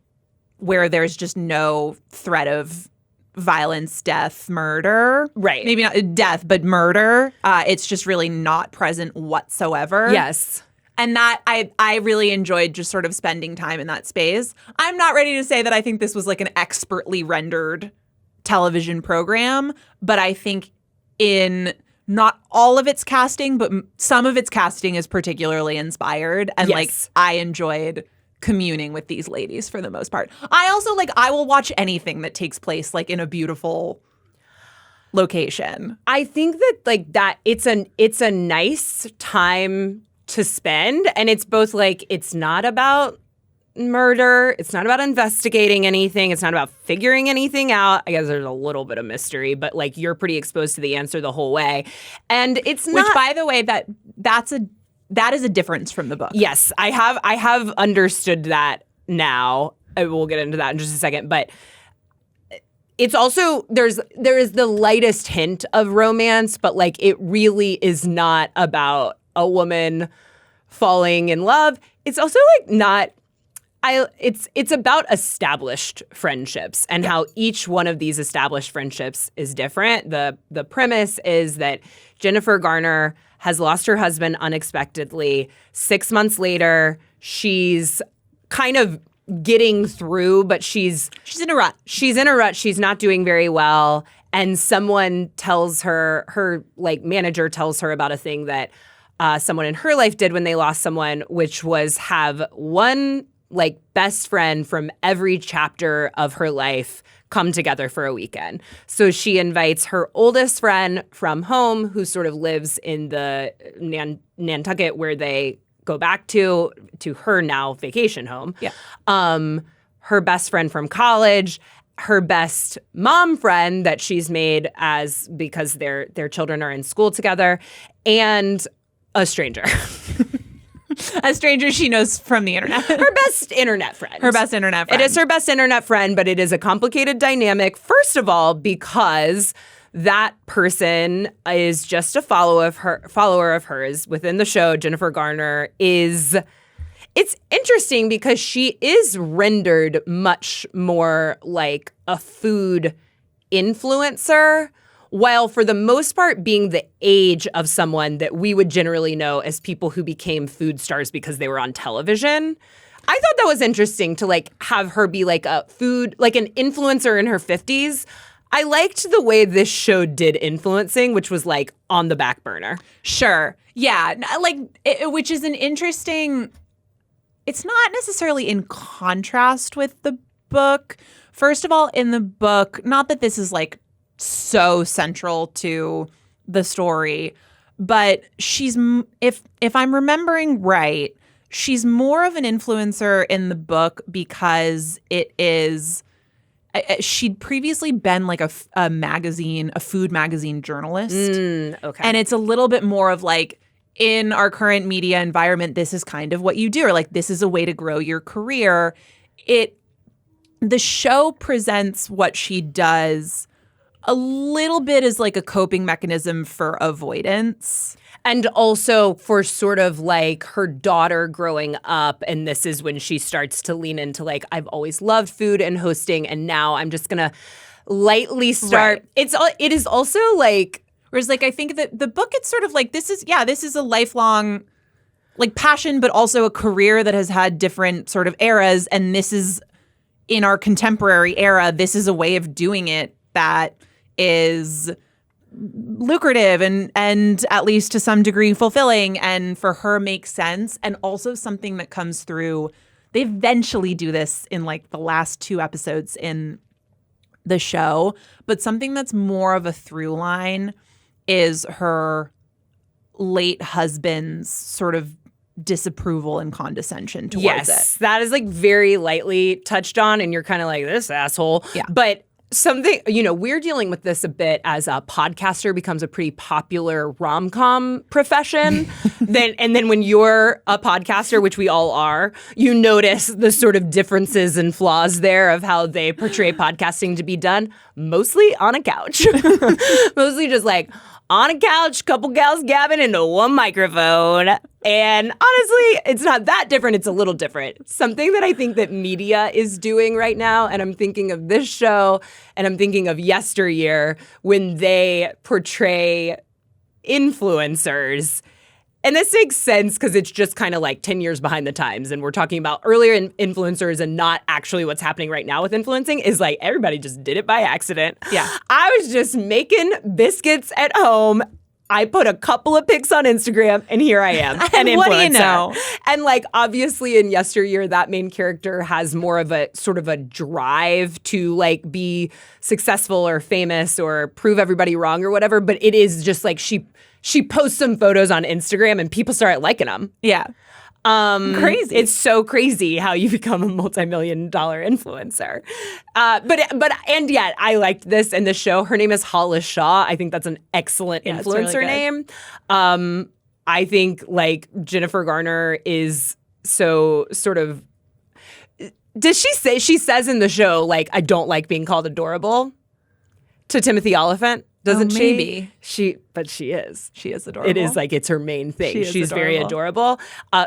where there's just no threat of violence, death, murder. Right. Maybe not death, but murder. It's just really not present whatsoever. Yes. And that I really enjoyed just sort of spending time in that space. I'm not ready to say that I think this was like an expertly rendered television program, but I think in not all of its casting, but some of its casting is particularly inspired. And like I enjoyed communing with these ladies for the most part. I also I will watch anything that takes place like in a beautiful location. I think that it's a nice time to spend, and it's both like it's not about murder. It's not about investigating anything. It's not about figuring anything out. I guess there's a little bit of mystery, but like you're pretty exposed to the answer the whole way. And it's not. Which, by the way, that is a difference from the book. Yes, I have understood that now. We'll get into that in just a second, but it's also there is the lightest hint of romance, but like it really is not about a woman falling in love. It's also like not. It's about established friendships and how each one of these established friendships is different. The premise is that Jennifer Garner has lost her husband unexpectedly. 6 months later, she's kind of getting through, but she's in a rut. She's in a rut. She's not doing very well. And someone tells her like manager tells her about a thing that someone in her life did when they lost someone, which was have one like best friend from every chapter of her life come together for a weekend. So she invites her oldest friend from home, who sort of lives in the Nantucket, where they go back to her now vacation home. Yeah. Her best friend from college, her best mom friend that she's made because their children are in school together, and a stranger. A stranger she knows from the internet. Her best internet friend. Her best internet friend. It is her best internet friend, but it is a complicated dynamic. First of all, because that person is just a follower of hers within the show. Jennifer Garner is. It's interesting because she is rendered much more like a food influencer, while for the most part being the age of someone that we would generally know as people who became food stars because they were on television. I thought that was interesting to like have her be like an influencer in her 50s. I liked the way this show did influencing, which was like on the back burner. Sure. Yeah. Which is an interesting, it's not necessarily in contrast with the book. First of all, in the book, not that this is like so central to the story, but she's, if I'm remembering right, she's more of an influencer in the book because it is, she'd previously been like a food magazine journalist. Okay. And it's a little bit more of like, in our current media environment, this is kind of what you do, or like this is a way to grow your career. The show presents what she does a little bit as like a coping mechanism for avoidance. And also for sort of like her daughter growing up. And this is when she starts to lean into like, I've always loved food and hosting. And now I'm just going to lightly start. Right. It is also like. Whereas like, I think that the book, it's sort of like, this is a lifelong like passion, but also a career that has had different sort of eras. And this is in our contemporary era, this is a way of doing it that is lucrative and at least to some degree fulfilling, and for her makes sense, and also something that comes through. They eventually do this in like the last 2 episodes in the show, but something that's more of a through line is her late husband's sort of disapproval and condescension towards it. Yes, that is like very lightly touched on, and you're kind of like, this asshole. Yeah. But something, we're dealing with this a bit as a podcaster becomes a pretty popular rom-com profession. then when you're a podcaster, which we all are, you notice the sort of differences and flaws there of how they portray podcasting to be done, mostly on a couch. Mostly just like on a couch, couple gals gabbing into one microphone. And honestly, it's not that different. It's a little different. Something that I think that media is doing right now, and I'm thinking of this show, and I'm thinking of yesteryear when they portray influencers. And this makes sense because it's just kind of like 10 years behind the times. And we're talking about earlier influencers and not actually what's happening right now with influencing is like everybody just did it by accident. Yeah. I was just making biscuits at home. I put a couple of pics on Instagram and here I am, an influencer. What do you know? And like obviously in yesteryear, that main character has more of a sort of a drive to like be successful or famous or prove everybody wrong or whatever. But it is just like she posts some photos on Instagram and people start liking them. Yeah. Crazy. It's so crazy how you become a multi-million-dollar influencer. And yet I liked this in the show. Her name is Hollis Shaw. I think that's an excellent influencer name. I think like Jennifer Garner is so sort of. She says in the show, like, I don't like being called adorable to Timothy Oliphant. Doesn't maybe. But she is. She is adorable. It is like it's her main thing. She's adorable. very adorable.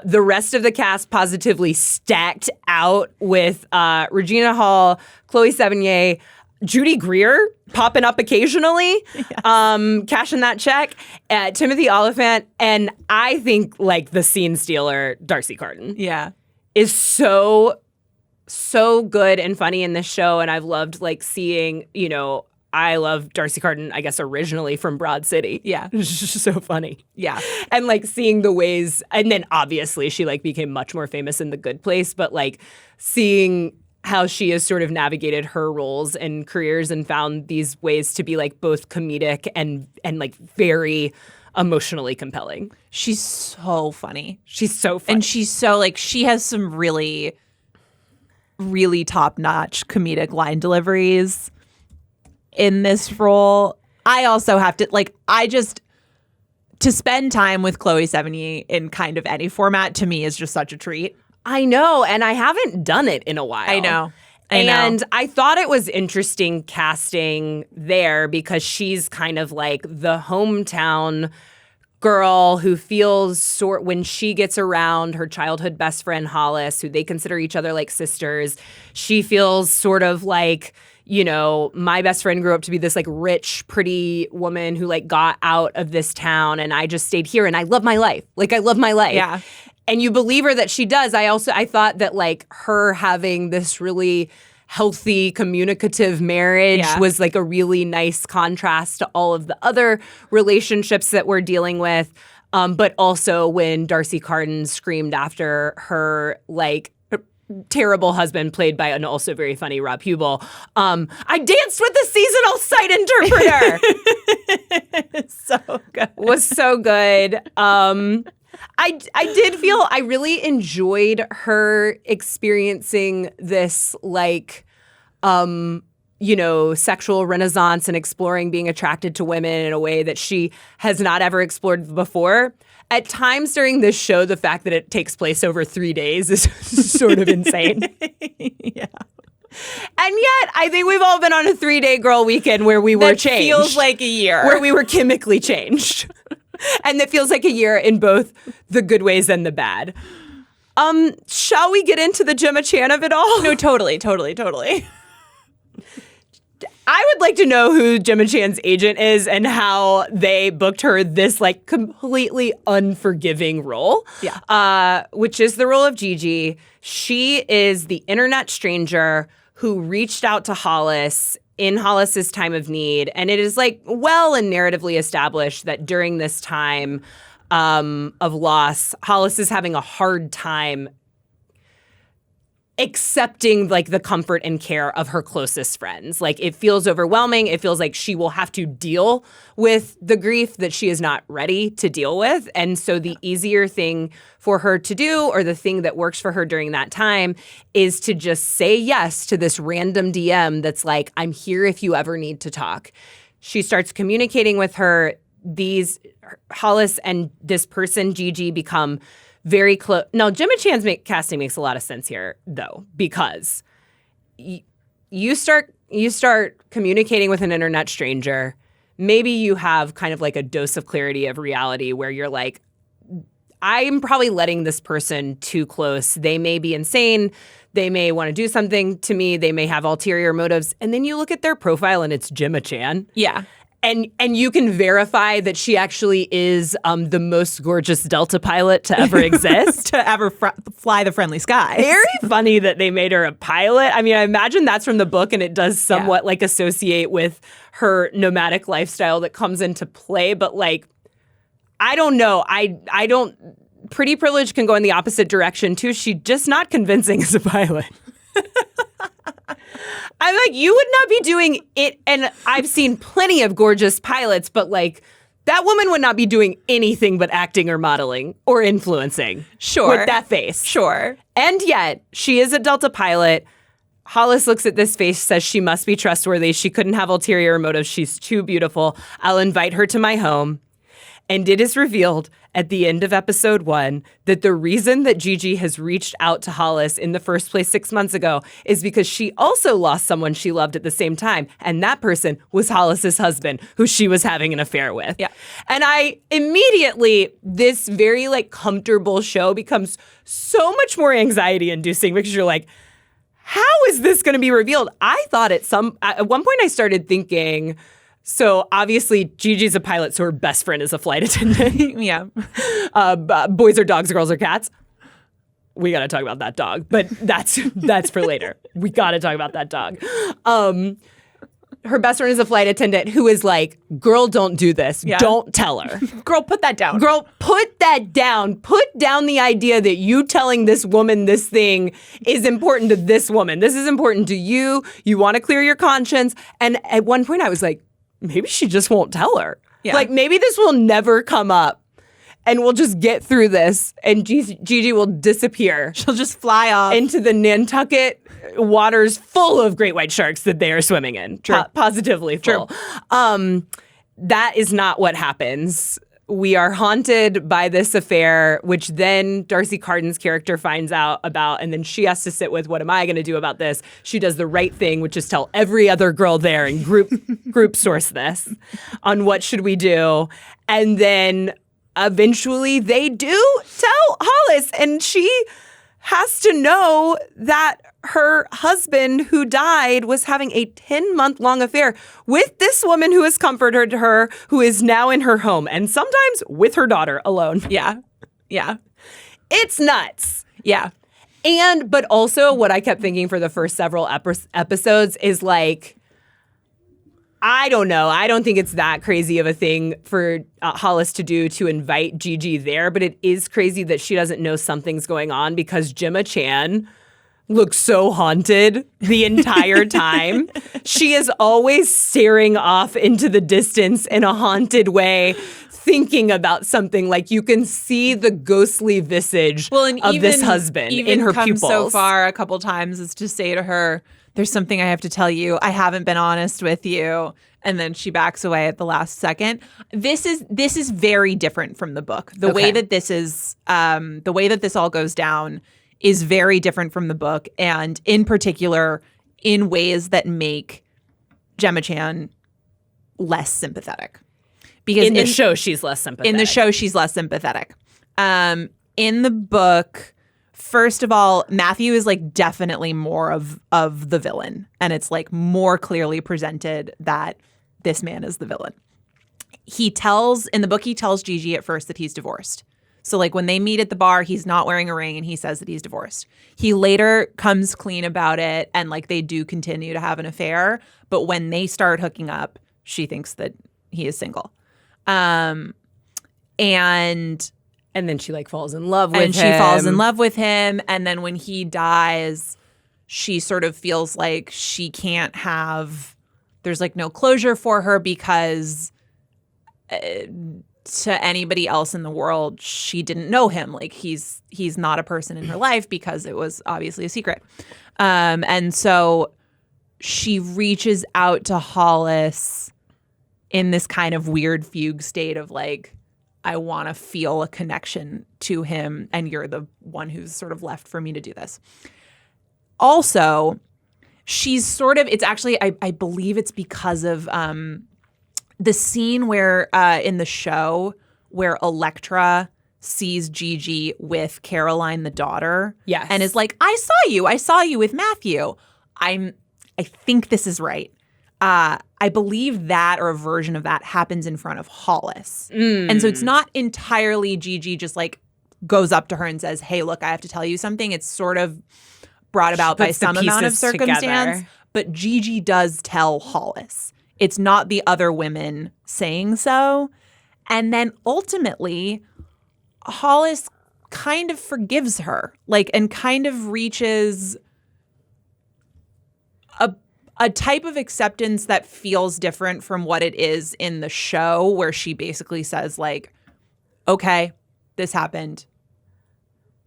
The rest of the cast positively stacked out with Regina Hall, Chloe Sevigny, Judy Greer popping up occasionally, cashing that check, Timothy Oliphant, and I think like the scene stealer, Darcy Carden. Yeah. Is so good and funny in this show, and I've loved like seeing, I love Darcy Carden, I guess, originally from Broad City. Yeah. It's just so funny. Yeah. And like seeing the ways, and then obviously she like became much more famous in The Good Place, but like seeing how she has sort of navigated her roles and careers and found these ways to be like both comedic and like very emotionally compelling. She's so funny. She's so funny. And she's so like, she has some really, really top-notch comedic line deliveries in this role. I also have to, like, to spend time with Chloe Sevigny in kind of any format to me is just such a treat. I know, and I haven't done it in a while. I know. And I thought it was interesting casting there because she's kind of like the hometown girl who feels when she gets around her childhood best friend Hollis, who they consider each other like sisters, she feels sort of like, my best friend grew up to be this like rich, pretty woman who like got out of this town, and I just stayed here and I love my life. Like I love my life. Yeah. And you believe her that she does. I thought that like her having this really healthy, communicative marriage was like a really nice contrast to all of the other relationships that we're dealing with. But also when Darcy Carden screamed after her like terrible husband, played by an also very funny Rob Hubel, I danced with the seasonal sight interpreter. So good. Was so good. I did feel I really enjoyed her experiencing this like sexual renaissance and exploring being attracted to women in a way that she has not ever explored before. At times during this show, the fact that it takes place over 3 days is sort of insane. Yeah. And yet, I think we've all been on a 3-day girl weekend where we were changed. Feels like a year. Where we were chemically changed. And that feels like a year in both the good ways and the bad. Shall we get into the Gemma Chan of it all? No, totally. I would like to know who Gemma Chan's agent is and how they booked her this like completely unforgiving role. Yeah. Which is the role of Gigi. She is the internet stranger who reached out to Hollis in Hollis's time of need. And it is like well and narratively established that during this time of loss, Hollis is having a hard time accepting like the comfort and care of her closest friends. Like it feels overwhelming. It feels like she will have to deal with the grief that she is not ready to deal with. And so the easier thing for her to do, or the thing that works for her during that time, is to just say yes to this random DM that's like, I'm here if you ever need to talk. She starts communicating with her. Hollis and this person, Gigi, become very close. No, Gemma Chan's casting makes a lot of sense here, though, because you start communicating with an internet stranger. Maybe you have kind of like a dose of clarity of reality where you're like, I'm probably letting this person too close. They may be insane. They may want to do something to me. They may have ulterior motives. And then you look at their profile and it's Gemma Chan. Yeah. And you can verify that she actually is the most gorgeous Delta pilot to ever exist. To ever fly the friendly skies. Very funny that they made her a pilot. I mean, I imagine that's from the book, and it does somewhat like associate with her nomadic lifestyle that comes into play. But like, I don't know. I don't. Pretty privilege can go in the opposite direction too. She's just not convincing as a pilot. I'm like, you would not be doing it. And I've seen plenty of gorgeous pilots, but like That woman would not be doing anything but acting or modeling or influencing. Sure. With that face. Sure. And yet, she is a Delta pilot. Hollis looks at this face, says she must be trustworthy. She couldn't have ulterior motives. She's too beautiful. I'll invite her to my home. And it is revealed at the end of episode 1 that the reason that Gigi has reached out to Hollis in the first place 6 months ago is because she also lost someone she loved at the same time. And that person was Hollis's husband, who she was having an affair with. Yeah. And I immediately, this very comfortable show becomes so much more anxiety inducing because you're like, how is this going to be revealed? I thought at one point I started thinking, so obviously Gigi's a pilot, so her best friend is a flight attendant. Yeah. Boys are dogs, girls are cats. We got to talk about that dog, but that's for later. We got to talk about that dog. Her best friend is a flight attendant who is like, girl, don't do this. Yeah. Don't tell her. Girl, put that down. Girl, put that down. Put down the idea that you telling this woman this thing is important to this woman. This is important to you. You want to clear your conscience. And at one point I was like, maybe she just won't tell her. Yeah. Like, maybe this will never come up and we'll just get through this and Gigi will disappear. She'll just fly off into the Nantucket waters full of great white sharks that they are swimming in. True. Positively full. True. That is not what happens. We are haunted by this affair, which then Darcy Carden's character finds out about, and then she has to sit with, what am I going to do about this? She does the right thing, which is tell every other girl there and group source this on what should we do. And then eventually they do tell Hollis, and she has to know that her husband who died was having a 10-month-long affair with this woman who has comforted her, who is now in her home, and sometimes with her daughter alone. Yeah. Yeah. It's nuts. Yeah. But also what I kept thinking for the first several episodes is like, I don't know. I don't think it's that crazy of a thing for Hollis to do to invite Gigi there, but it is crazy that she doesn't know something's going on because Gemma Chan looks so haunted the entire time. She is always staring off into the distance in a haunted way, thinking about something. Like, you can see the ghostly visage of this husband in her pupils. So far a couple times as to say to her, there's something I have to tell you. I haven't been honest with you. And then she backs away at the last second. This is very different from the book. The way that this is, the way that this all goes down is very different from the book, and in particular, in ways that make Gemma Chan less sympathetic. Because in the show, she's less sympathetic. In the show, she's less sympathetic. In the book, first of all, Matthew is like definitely more of the villain, and it's like more clearly presented that this man is the villain. In the book, he tells Gigi at first that he's divorced. So like when they meet at the bar, he's not wearing a ring and he says that he's divorced. He later comes clean about it, and like they do continue to have an affair. But when they start hooking up, she thinks that he is single. And then she like falls in love with him. And she falls in love with him. And then when he dies, she sort of feels like she can't have, there's like no closure for her because to anybody else in the world, she didn't know him. Like he's not a person in her life because it was obviously a secret. And so she reaches out to Hollis in this kind of weird fugue state of like, I want to feel a connection to him, and you're the one who's sort of left for me to do this. Also, she's sort of, it's actually, I believe it's because of the scene where in the show where Electra sees Gigi with Caroline, the daughter. Yes. And is like, I saw you with Matthew. I think this is right. I believe that, or a version of that, happens in front of Hollis. And so it's not entirely Gigi just like goes up to her and says, hey, look, I have to tell you something. It's sort of brought about by some amount of circumstance. Together. But Gigi does tell Hollis. It's not the other women saying so. And then ultimately, Hollis kind of forgives her, like, and kind of reaches a type of acceptance that feels different from what it is in the show, where she basically says, like, okay, this happened.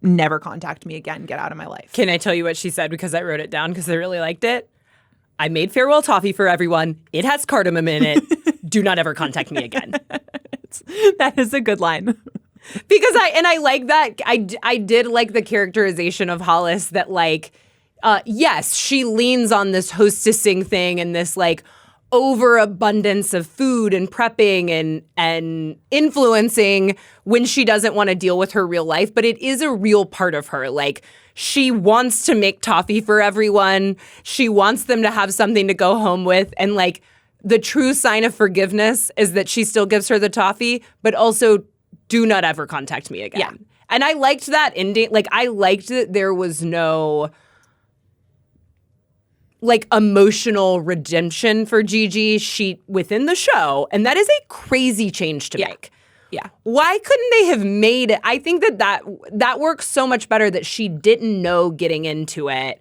Never contact me again. Get out of my life. Can I tell you what she said? Because I wrote it down because I really liked it. I made farewell toffee for everyone. It has cardamom in it. Do not ever contact me again. That is a good line. Because I like that. I did like the characterization of Hollis that, like, yes, she leans on this hostessing thing and this, like, overabundance of food and prepping and influencing when she doesn't want to deal with her real life. But it is a real part of her. Like, she wants to make toffee for everyone. She wants them to have something to go home with. And, like, the true sign of forgiveness is that she still gives her the toffee, but also do not ever contact me again. Yeah. And I liked that ending. Like, I liked that there was no, like, emotional redemption for Gigi within the show. And that is a crazy change to make. Yeah. Why couldn't they have made it? I think that works so much better that she didn't know getting into it.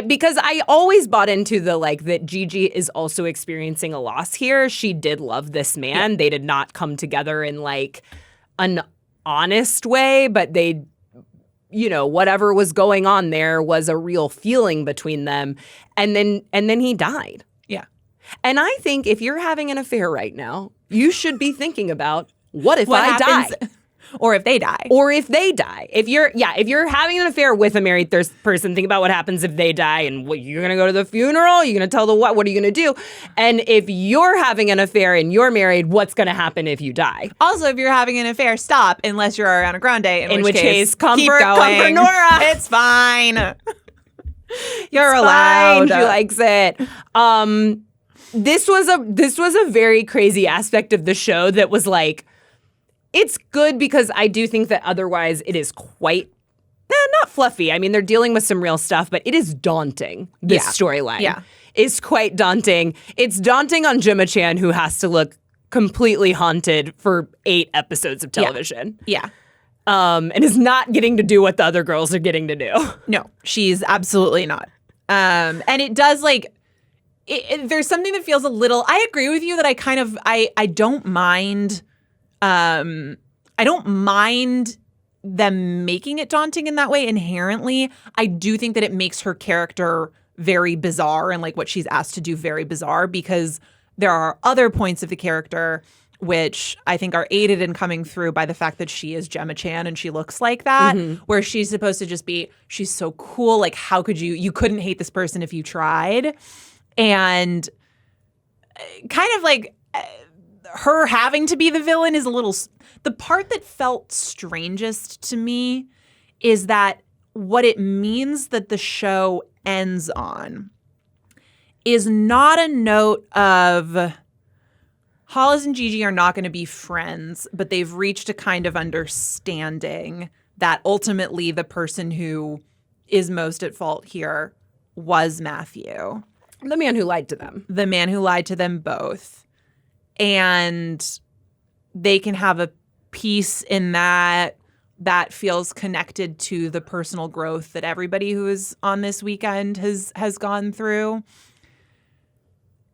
Because I always bought into the, like, that Gigi is also experiencing a loss here. She did love this man. Yeah. They did not come together in, like, an honest way, but they, you know, whatever was going on there was a real feeling between them. And then he died. Yeah. And I think if you're having an affair right now, you should be thinking about, what if I die? Or if they die. Or if they die. If you're having an affair with a married person, think about what happens if they die. And you're going to go to the funeral? You're going to tell the what are you going to do? And if you're having an affair and you're married, what's going to happen if you die? Also, if you're having an affair, stop, unless you're Ariana Grande. In which case, comfort Nora. It's fine. You're allowed. She likes it. This was a very crazy aspect of the show that was, like, it's good because I do think that otherwise it is quite not fluffy. I mean, they're dealing with some real stuff, but it is daunting. This storyline is quite daunting. It's daunting on Gemma-chan, who has to look completely haunted for 8 episodes of television. Yeah. And is not getting to do what the other girls are getting to do. No, she's absolutely not. And it does, like, there's something that feels a little. I agree with you that I don't mind. I don't mind them making it daunting in that way inherently. I do think that it makes her character very bizarre and, like, what she's asked to do very bizarre, because there are other points of the character which I think are aided in coming through by the fact that she is Gemma-chan and she looks like that, where she's supposed to just be, she's so cool. Like, how could you couldn't hate this person if you tried. And kind of like her having to be the villain is a little. The part that felt strangest to me is that what it means that the show ends on is not a note of Hollis and Gigi are not going to be friends, but they've reached a kind of understanding that ultimately the person who is most at fault here was Matthew. The man who lied to them. The man who lied to them both. And they can have a peace in that feels connected to the personal growth that everybody who is on this weekend has gone through.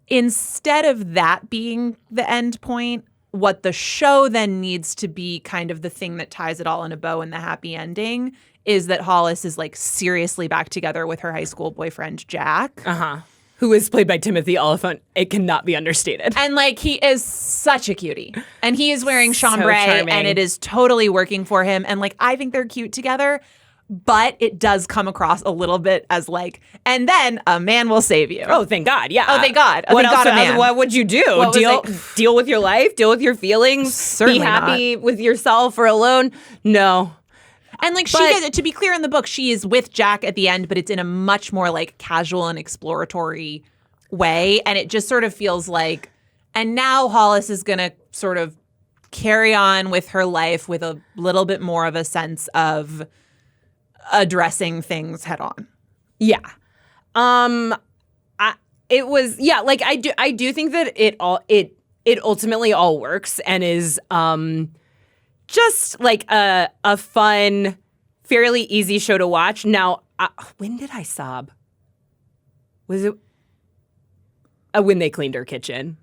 Instead of that being the end point, what the show then needs to be kind of the thing that ties it all in a bow and the happy ending is that Hollis is, like, seriously back together with her high school boyfriend, Jack. Who is played by Timothy Oliphant. It cannot be understated. And, like, he is such a cutie. And he is wearing chambray, and it is totally working for him. And, like, I think they're cute together. But it does come across a little bit as, like, and then a man will save you. Oh, thank God. Yeah. Oh, thank God. What thank else? God, a man. What would you do? Deal with your life? Deal with your feelings? Certainly be happy not. with yourself or alone? No. And, like, to be clear in the book, she is with Jack at the end, but it's in a much more, like, casual and exploratory way. And it just sort of feels like, and now Hollis is going to sort of carry on with her life with a little bit more of a sense of addressing things head on. Yeah. I do think that it ultimately all works and is just like a fun, fairly easy show to watch. Now, when did I sob? Was it when they cleaned her kitchen.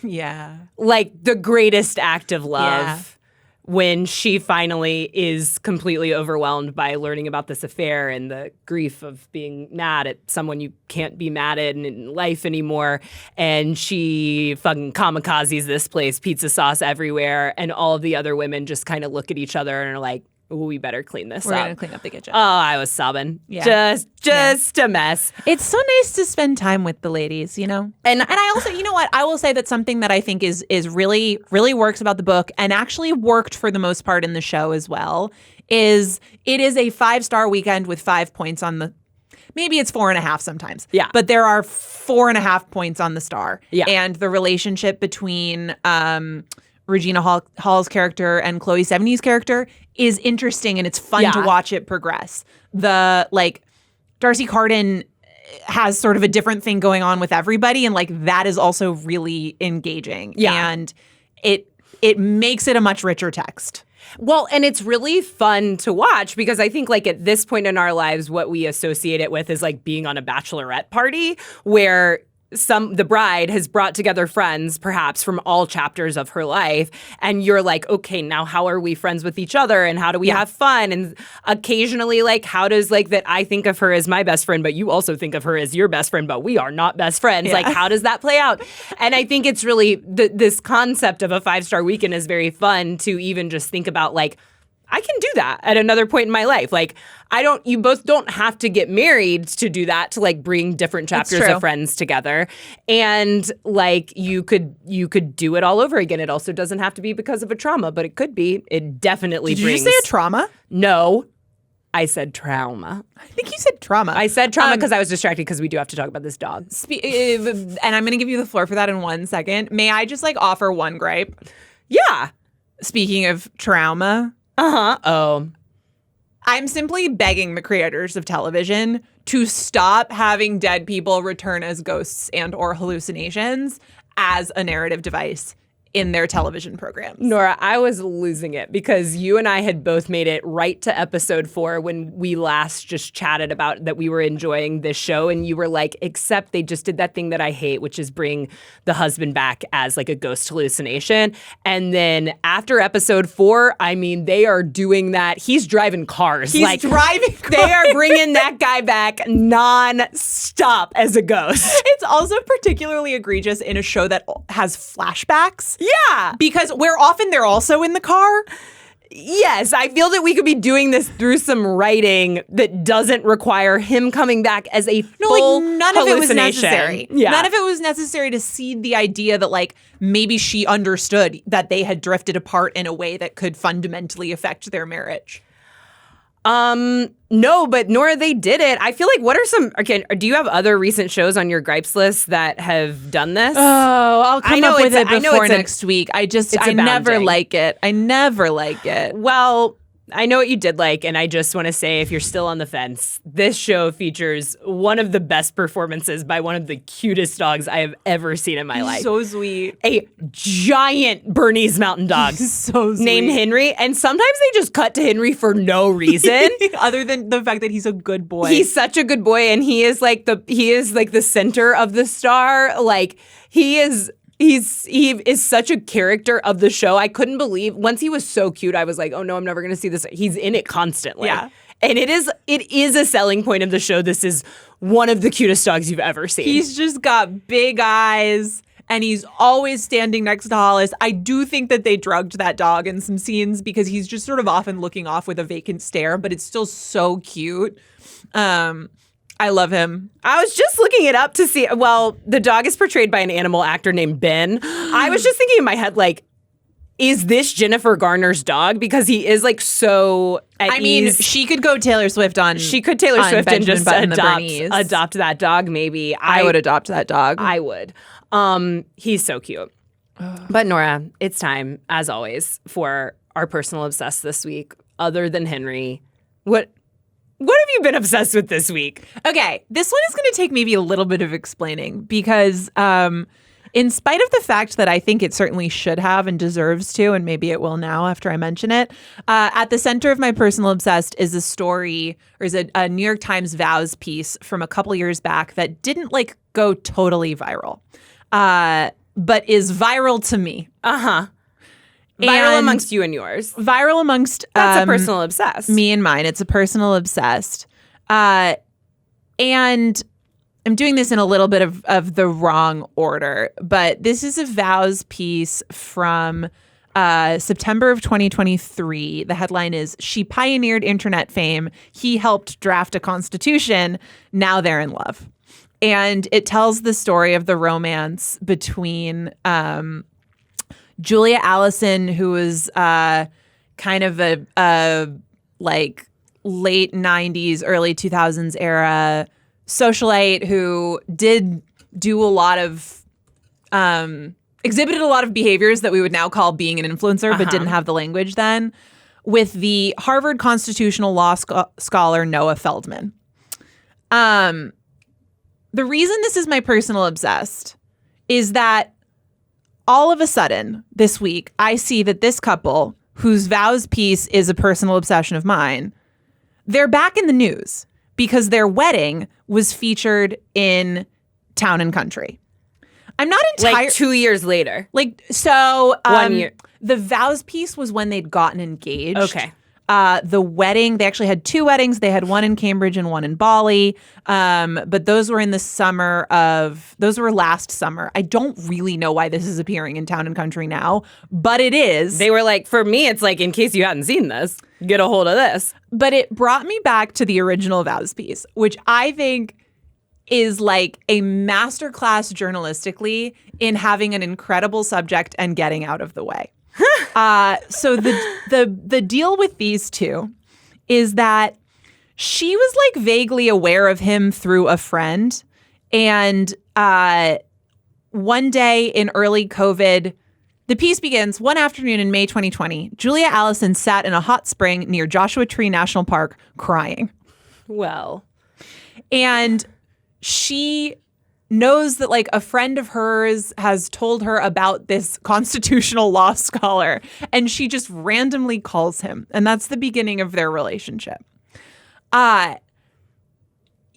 Yeah. Like the greatest act of love. Yeah. When she finally is completely overwhelmed by learning about this affair and the grief of being mad at someone you can't be mad at in life anymore. And she fucking kamikazes this place, pizza sauce everywhere. And all of the other women just kind of look at each other and are like, ooh, we better clean this We're up. going to clean up the kitchen. Oh, I was sobbing. Yeah. Just a mess. It's so nice to spend time with the ladies, you know? And I also, you know what? I will say that something that I think is really, really works about the book and actually worked for the most part in the show as well is it is a 5-star weekend with 5 points on the, maybe it's 4.5 sometimes. Yeah. But there are 4.5 points on the star. Yeah. And the relationship between Regina Hall's character and Chloe Sevigny's character is interesting and it's fun to watch it progress. The Darcy Carden has sort of a different thing going on with everybody and that is also really engaging. Yeah. And it makes it a much richer text. Well, and it's really fun to watch because I think at this point in our lives, what we associate it with is being on a bachelorette party where the bride has brought together friends, perhaps from all chapters of her life, and you're like, okay, now how are we friends with each other, and how do we have fun? And occasionally, how does that I think of her as my best friend, but you also think of her as your best friend, but we are not best friends. Yeah. How does that play out? And I think it's really this concept of a 5-star weekend is very fun to even just think about I can do that at another point in my life. You both don't have to get married to do that, to bring different chapters of friends together. And you could do it all over again. It also doesn't have to be because of a trauma, but it could be. It definitely brings. Did you say a trauma? No. I said trauma. I think you said trauma. I said trauma because I was distracted because we do have to talk about this dog. And I'm going to give you the floor for that in 1 second. May I just offer one gripe? Yeah. Speaking of trauma. Uh-huh. Oh. I'm simply begging the creators of television to stop having dead people return as ghosts and or hallucinations as a narrative device in their television programs. Nora, I was losing it because you and I had both made it right to episode 4 when we last just chatted about that we were enjoying this show. And you were like, except they just did that thing that I hate, which is bring the husband back as a ghost hallucination. And then after episode 4, they are doing that. He's driving cars. He's driving cars. They are bringing that guy back non-stop as a ghost. It's also particularly egregious in a show that has flashbacks. Yeah. Because where often they're also in the car. Yes, I feel that we could be doing this through some writing that doesn't require him coming back as a full none of it was necessary. Yeah. None of it was necessary to seed the idea that maybe she understood that they had drifted apart in a way that could fundamentally affect their marriage. No, but Nora, they did it. I feel what are some, do you have other recent shows on your gripes list that have done this? Oh, I'll come up with it before next week. I never like it. I never like it. Well, I know what you did like, and I just want to say, if you're still on the fence, this show features one of the best performances by one of the cutest dogs I have ever seen in my life. So sweet. A giant Bernese Mountain Dog. So sweet. Named Henry. And sometimes they just cut to Henry for no reason. Other than the fact that he's a good boy. He's such a good boy, and he is the center of the star. He is such a character of the show. I couldn't believe once he was so cute. I was like, oh no, I'm never going to see this. He's in it constantly. Yeah. And it is a selling point of the show. This is one of the cutest dogs you've ever seen. He's just got big eyes and he's always standing next to Hollis. I do think that they drugged that dog in some scenes because he's just sort of often looking off with a vacant stare, but it's still so cute. I love him. I was just looking it up to see. Well, the dog is portrayed by an animal actor named Ben. I was just thinking in my head, is this Jennifer Garner's dog? Because he is so at ease. She could go Taylor Swift on. She could Taylor Swift and just Button adopt that dog. Maybe I would adopt that dog. I would. He's so cute. But Nora, it's time, as always, for our personal obsessed this week. Other than Henry, what have you been obsessed with this week? Okay, this one is going to take maybe a little bit of explaining because in spite of the fact that I think it certainly should have and deserves to, and maybe it will now after I mention it, at the center of my personal obsessed is a story, or is a New York Times vows piece from a couple years back that didn't go totally viral, but is viral to me. Uh-huh. Viral amongst you and yours. Viral amongst That's a personal obsessed. me and mine. It's a personal obsessed. And I'm doing this in a little bit of the wrong order, but this is a Vows piece from September of 2023. The headline is, "She pioneered internet fame. He helped draft a constitution. Now they're in love." And it tells the story of the romance between Julia Allison, who was kind of a like late 90s, early 2000s era socialite who did do a lot of exhibited a lot of behaviors that we would now call being an influencer, but didn't have the language then, with the Harvard constitutional law scholar Noah Feldman. The reason this is my personal obsessed is that all of a sudden this week, I see that this couple, whose Vows piece is a personal obsession of mine, they're back in the news because their wedding was featured in Town and Country. I'm not entirely... Like 2 years later. Like, so... 1 year. The Vows piece was when they'd gotten engaged. Okay. The wedding, they actually had two weddings. They had one in Cambridge and one in Bali. But those were in the summer of... Those were last summer. I don't really know why this is appearing in Town and Country now, but it is. They were like, for me, it's like, in case you hadn't seen this, get a hold of this. But it brought me back to the original Vows piece, which I think is like a masterclass journalistically in having an incredible subject and getting out of the way. So the deal with these two is that she was like vaguely aware of him through a friend. And one day in early COVID, the piece begins, "One afternoon in May 2020, Julia Allison sat in a hot spring near Joshua Tree National Park crying." Well. And she knows that like a friend of hers has told her about this constitutional law scholar, and she just randomly calls him. And that's the beginning of their relationship.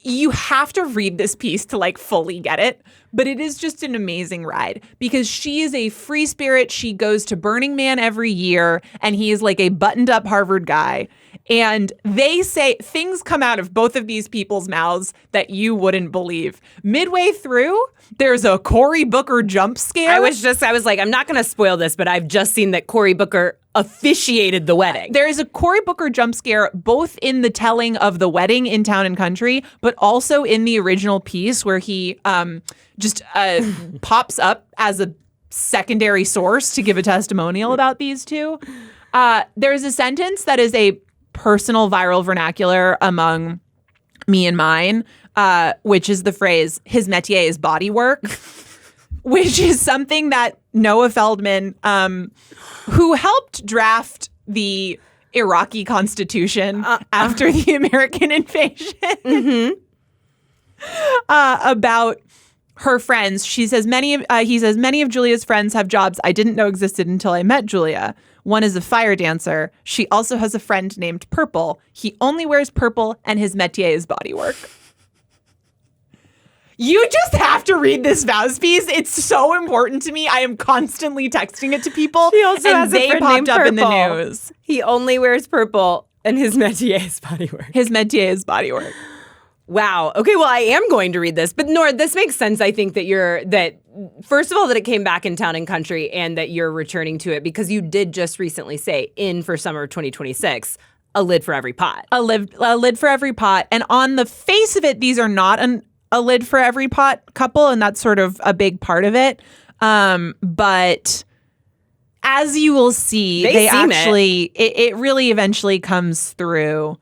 You have to read this piece to like fully get it, but it is just an amazing ride because she is a free spirit. She goes to Burning Man every year, and he is like a buttoned up Harvard guy. And they say things come out of both of these people's mouths that you wouldn't believe. Midway through, there's a Cory Booker jump scare. I was like, I'm not going to spoil this, but I've just seen that Cory Booker officiated the wedding. There is a Cory Booker jump scare both in the telling of the wedding in Town and Country, but also in the original piece where he just pops up as a secondary source to give a testimonial about these two. There's a sentence that is a personal viral vernacular among me and mine, which is the phrase, "his métier is body work," which is something that Noah Feldman, who helped draft the Iraqi constitution after the American invasion, about her friends. He says many of Julia's friends have jobs I didn't know existed until I met Julia. One is a fire dancer. She also has a friend named Purple. He only wears purple, and his métier is bodywork. You just have to read this Vows piece. It's so important to me. I am constantly texting it to people. He also has a friend named up in the Purple. news. He only wears purple, and his métier is bodywork. His métier is bodywork. Wow. Okay, well, I am going to read this. But Nora, this makes sense, I think, first of all, that it came back in Town and Country and that you're returning to it because you did just recently say for summer of 2026, a lid for every pot. A lid for every pot. And on the face of it, these are not a lid for every pot couple, and that's sort of a big part of it. But as you will see, it really eventually comes through.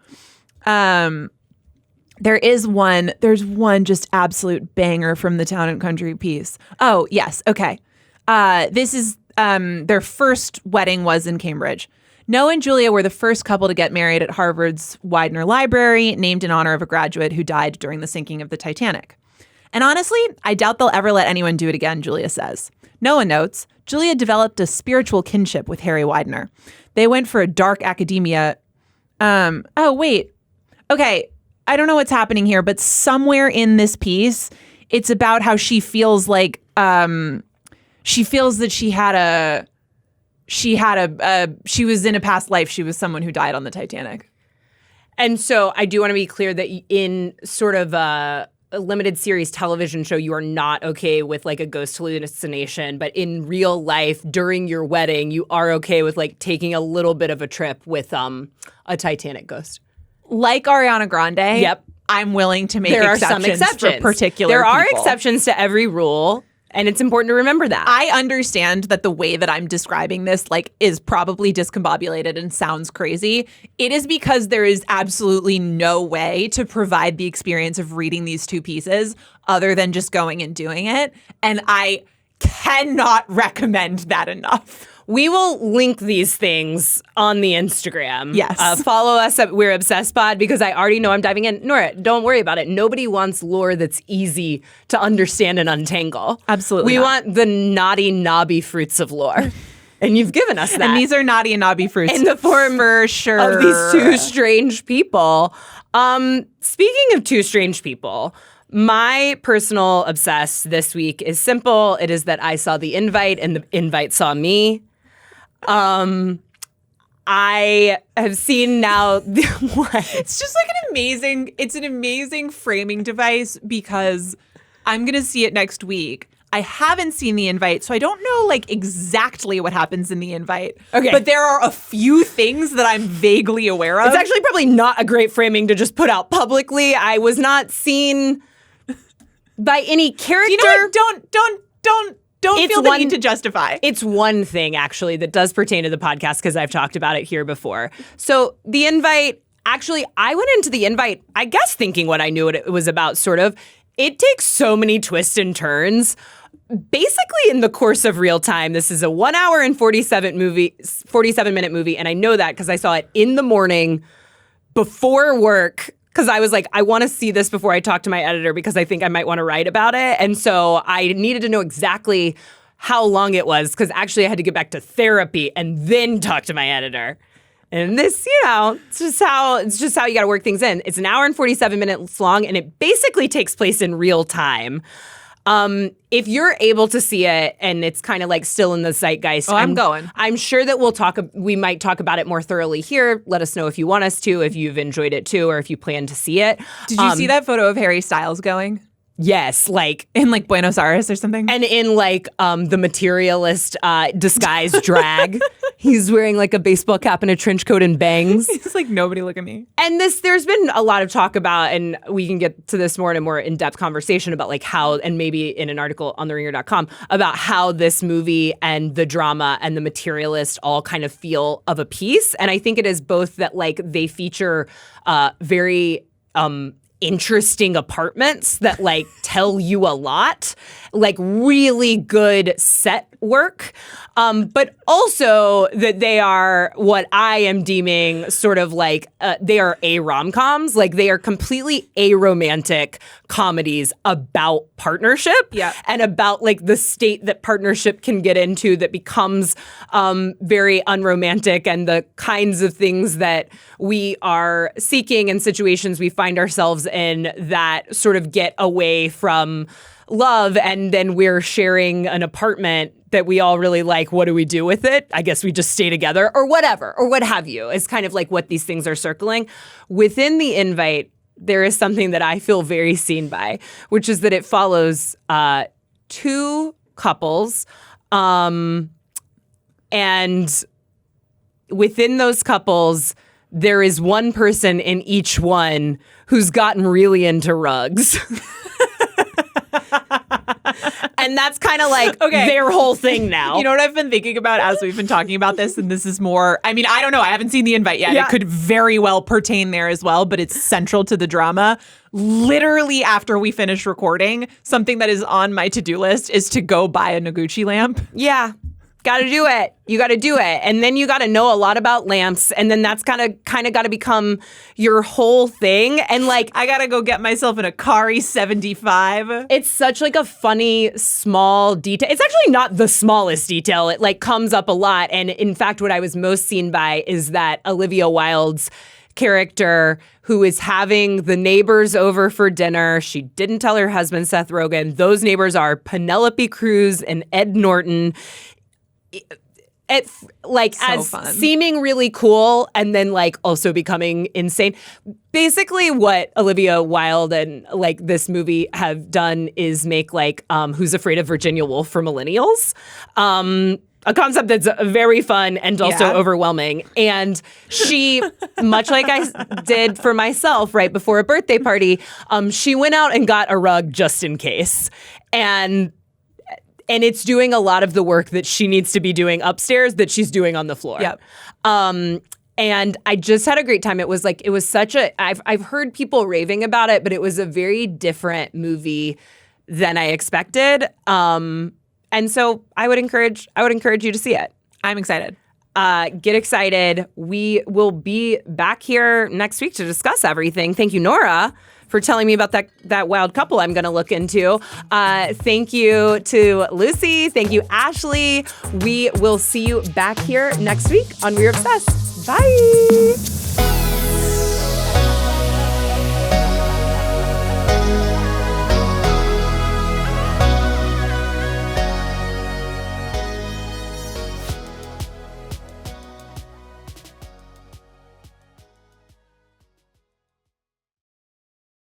There's one just absolute banger from the Town and Country piece. Oh, yes. Okay. This is their first wedding was in Cambridge. Noah and Julia were the first couple to get married at Harvard's Widener Library, named in honor of a graduate who died during the sinking of the Titanic. And honestly, I doubt they'll ever let anyone do it again, Julia says. Noah notes, Julia developed a spiritual kinship with Harry Widener. They went for a dark academia. Oh, wait. Okay. I don't know what's happening here, but somewhere in this piece, it's about how she feels like she feels that she was in a past life. She was someone who died on the Titanic. And so I do want to be clear that in sort of a limited series television show, you are not okay with like a ghost hallucination. But in real life, during your wedding, you are okay with like taking a little bit of a trip with a Titanic ghost. Like Ariana Grande. Yep. I'm willing to make There are exceptions some exceptions for particular There are people. exceptions to every rule. And it's important to remember that. I understand that the way that I'm describing this like is probably discombobulated and sounds crazy. It is because there is absolutely no way to provide the experience of reading these two pieces other than just going and doing it. And I cannot recommend that enough. We will link these things on the Instagram. Yes. Follow us at We're Obsessed Pod because I already know I'm diving in. Nora, don't worry about it. Nobody wants lore that's easy to understand and untangle. Absolutely We not. want the naughty, knobby fruits of lore. And you've given us that. And these are naughty and knobby fruits. In the form for sure. of these two strange people. Speaking of two strange people, my personal obsess this week is simple. It is that I saw the invite and the invite saw me. I have seen now what? It's just like an amazing framing device because I'm going to see it next week. I haven't seen the invite, so I don't know like exactly what happens in the invite. Okay. But there are a few things that I'm vaguely aware of. It's actually probably not a great framing to just put out publicly. I was not seen by any character. You know what? Don't It's feel the one- need to justify. It's one thing, actually, that does pertain to the podcast because I've talked about it here before. So the invite, actually, I went into the invite, I guess, thinking what I knew what it was about, sort of. It takes so many twists and turns. Basically, in the course of real time, this is a 1 hour and 47-minute movie, and I know that because I saw it in the morning before work. Because I was like, I want to see this before I talk to my editor because I think I might want to write about it. And so I needed to know exactly how long it was because actually I had to get back to therapy and then talk to my editor. And this, it's just how you got to work things in. It's 1 hour and 47 minutes long, and it basically takes place in real time. If you're able to see it and it's kind of like still in the zeitgeist, I'm going. I'm sure that we might talk about it more thoroughly here. Let us know if you want us to, if you've enjoyed it too, or if you plan to see it. Did you see that photo of Harry Styles going? Yes, like In like Buenos Aires or something? and in like the materialist disguised drag. He's wearing like a baseball cap and a trench coat and bangs. It's like, nobody look at me. And there's been a lot of talk about, and we can get to this more in a more in-depth conversation about like how, and maybe in an article on theringer.com, about how this movie and the drama and the materialist all kind of feel of a piece. And I think it is both that like they feature very interesting apartments that like tell you a lot, like really good set work, but also that they are what I am deeming sort of like they are rom-coms, like they are completely aromantic comedies about partnership and about like the state that partnership can get into that becomes very unromantic and the kinds of things that we are seeking and situations we find ourselves in that sort of get away from love, and then we're sharing an apartment that we all really like. What do we do with it? I guess we just stay together or whatever, or what have you. It's kind of like what these things are circling. Within the invite, there is something that I feel very seen by, which is that it follows two couples, and within those couples, there is one person in each one who's gotten really into rugs. And that's kind of like their whole thing now. You know what I've been thinking about as we've been talking about this, and this is more, I mean, I don't know. I haven't seen the invite yet. Yeah. It could very well pertain there as well, but it's central to the drama. Literally after we finish recording, something that is on my to-do list is to go buy a Noguchi lamp. Yeah. Got to do it. You got to do it. And then you got to know a lot about lamps. And then that's kind of got to become your whole thing. And like, I got to go get myself an Akari 75. it's such like a funny, small detail. It's actually not the smallest detail. It like comes up a lot. And in fact, what I was most seen by is that Olivia Wilde's character who is having the neighbors over for dinner. She didn't tell her husband, Seth Rogen. Those neighbors are Penelope Cruz and Ed Norton. As fun. Seeming really cool and then like also becoming insane. Basically what Olivia Wilde and like this movie have done is make like Who's Afraid of Virginia Woolf for millennials. A concept that's very fun and also overwhelming. And she, much like I did for myself right before a birthday party, she went out and got a rug just in case. And it's doing a lot of the work that she needs to be doing upstairs that she's doing on the floor. Yep. And I just had a great time. It was such a, I've heard people raving about it, but it was a very different movie than I expected. And so I would encourage you to see it. I'm excited. Get excited. We will be back here next week to discuss everything. Thank you, Nora, for telling me about that wild couple I'm going to look into. Thank you to Lucy. Thank you, Ashley. We will see you back here next week on We're Obsessed. Bye.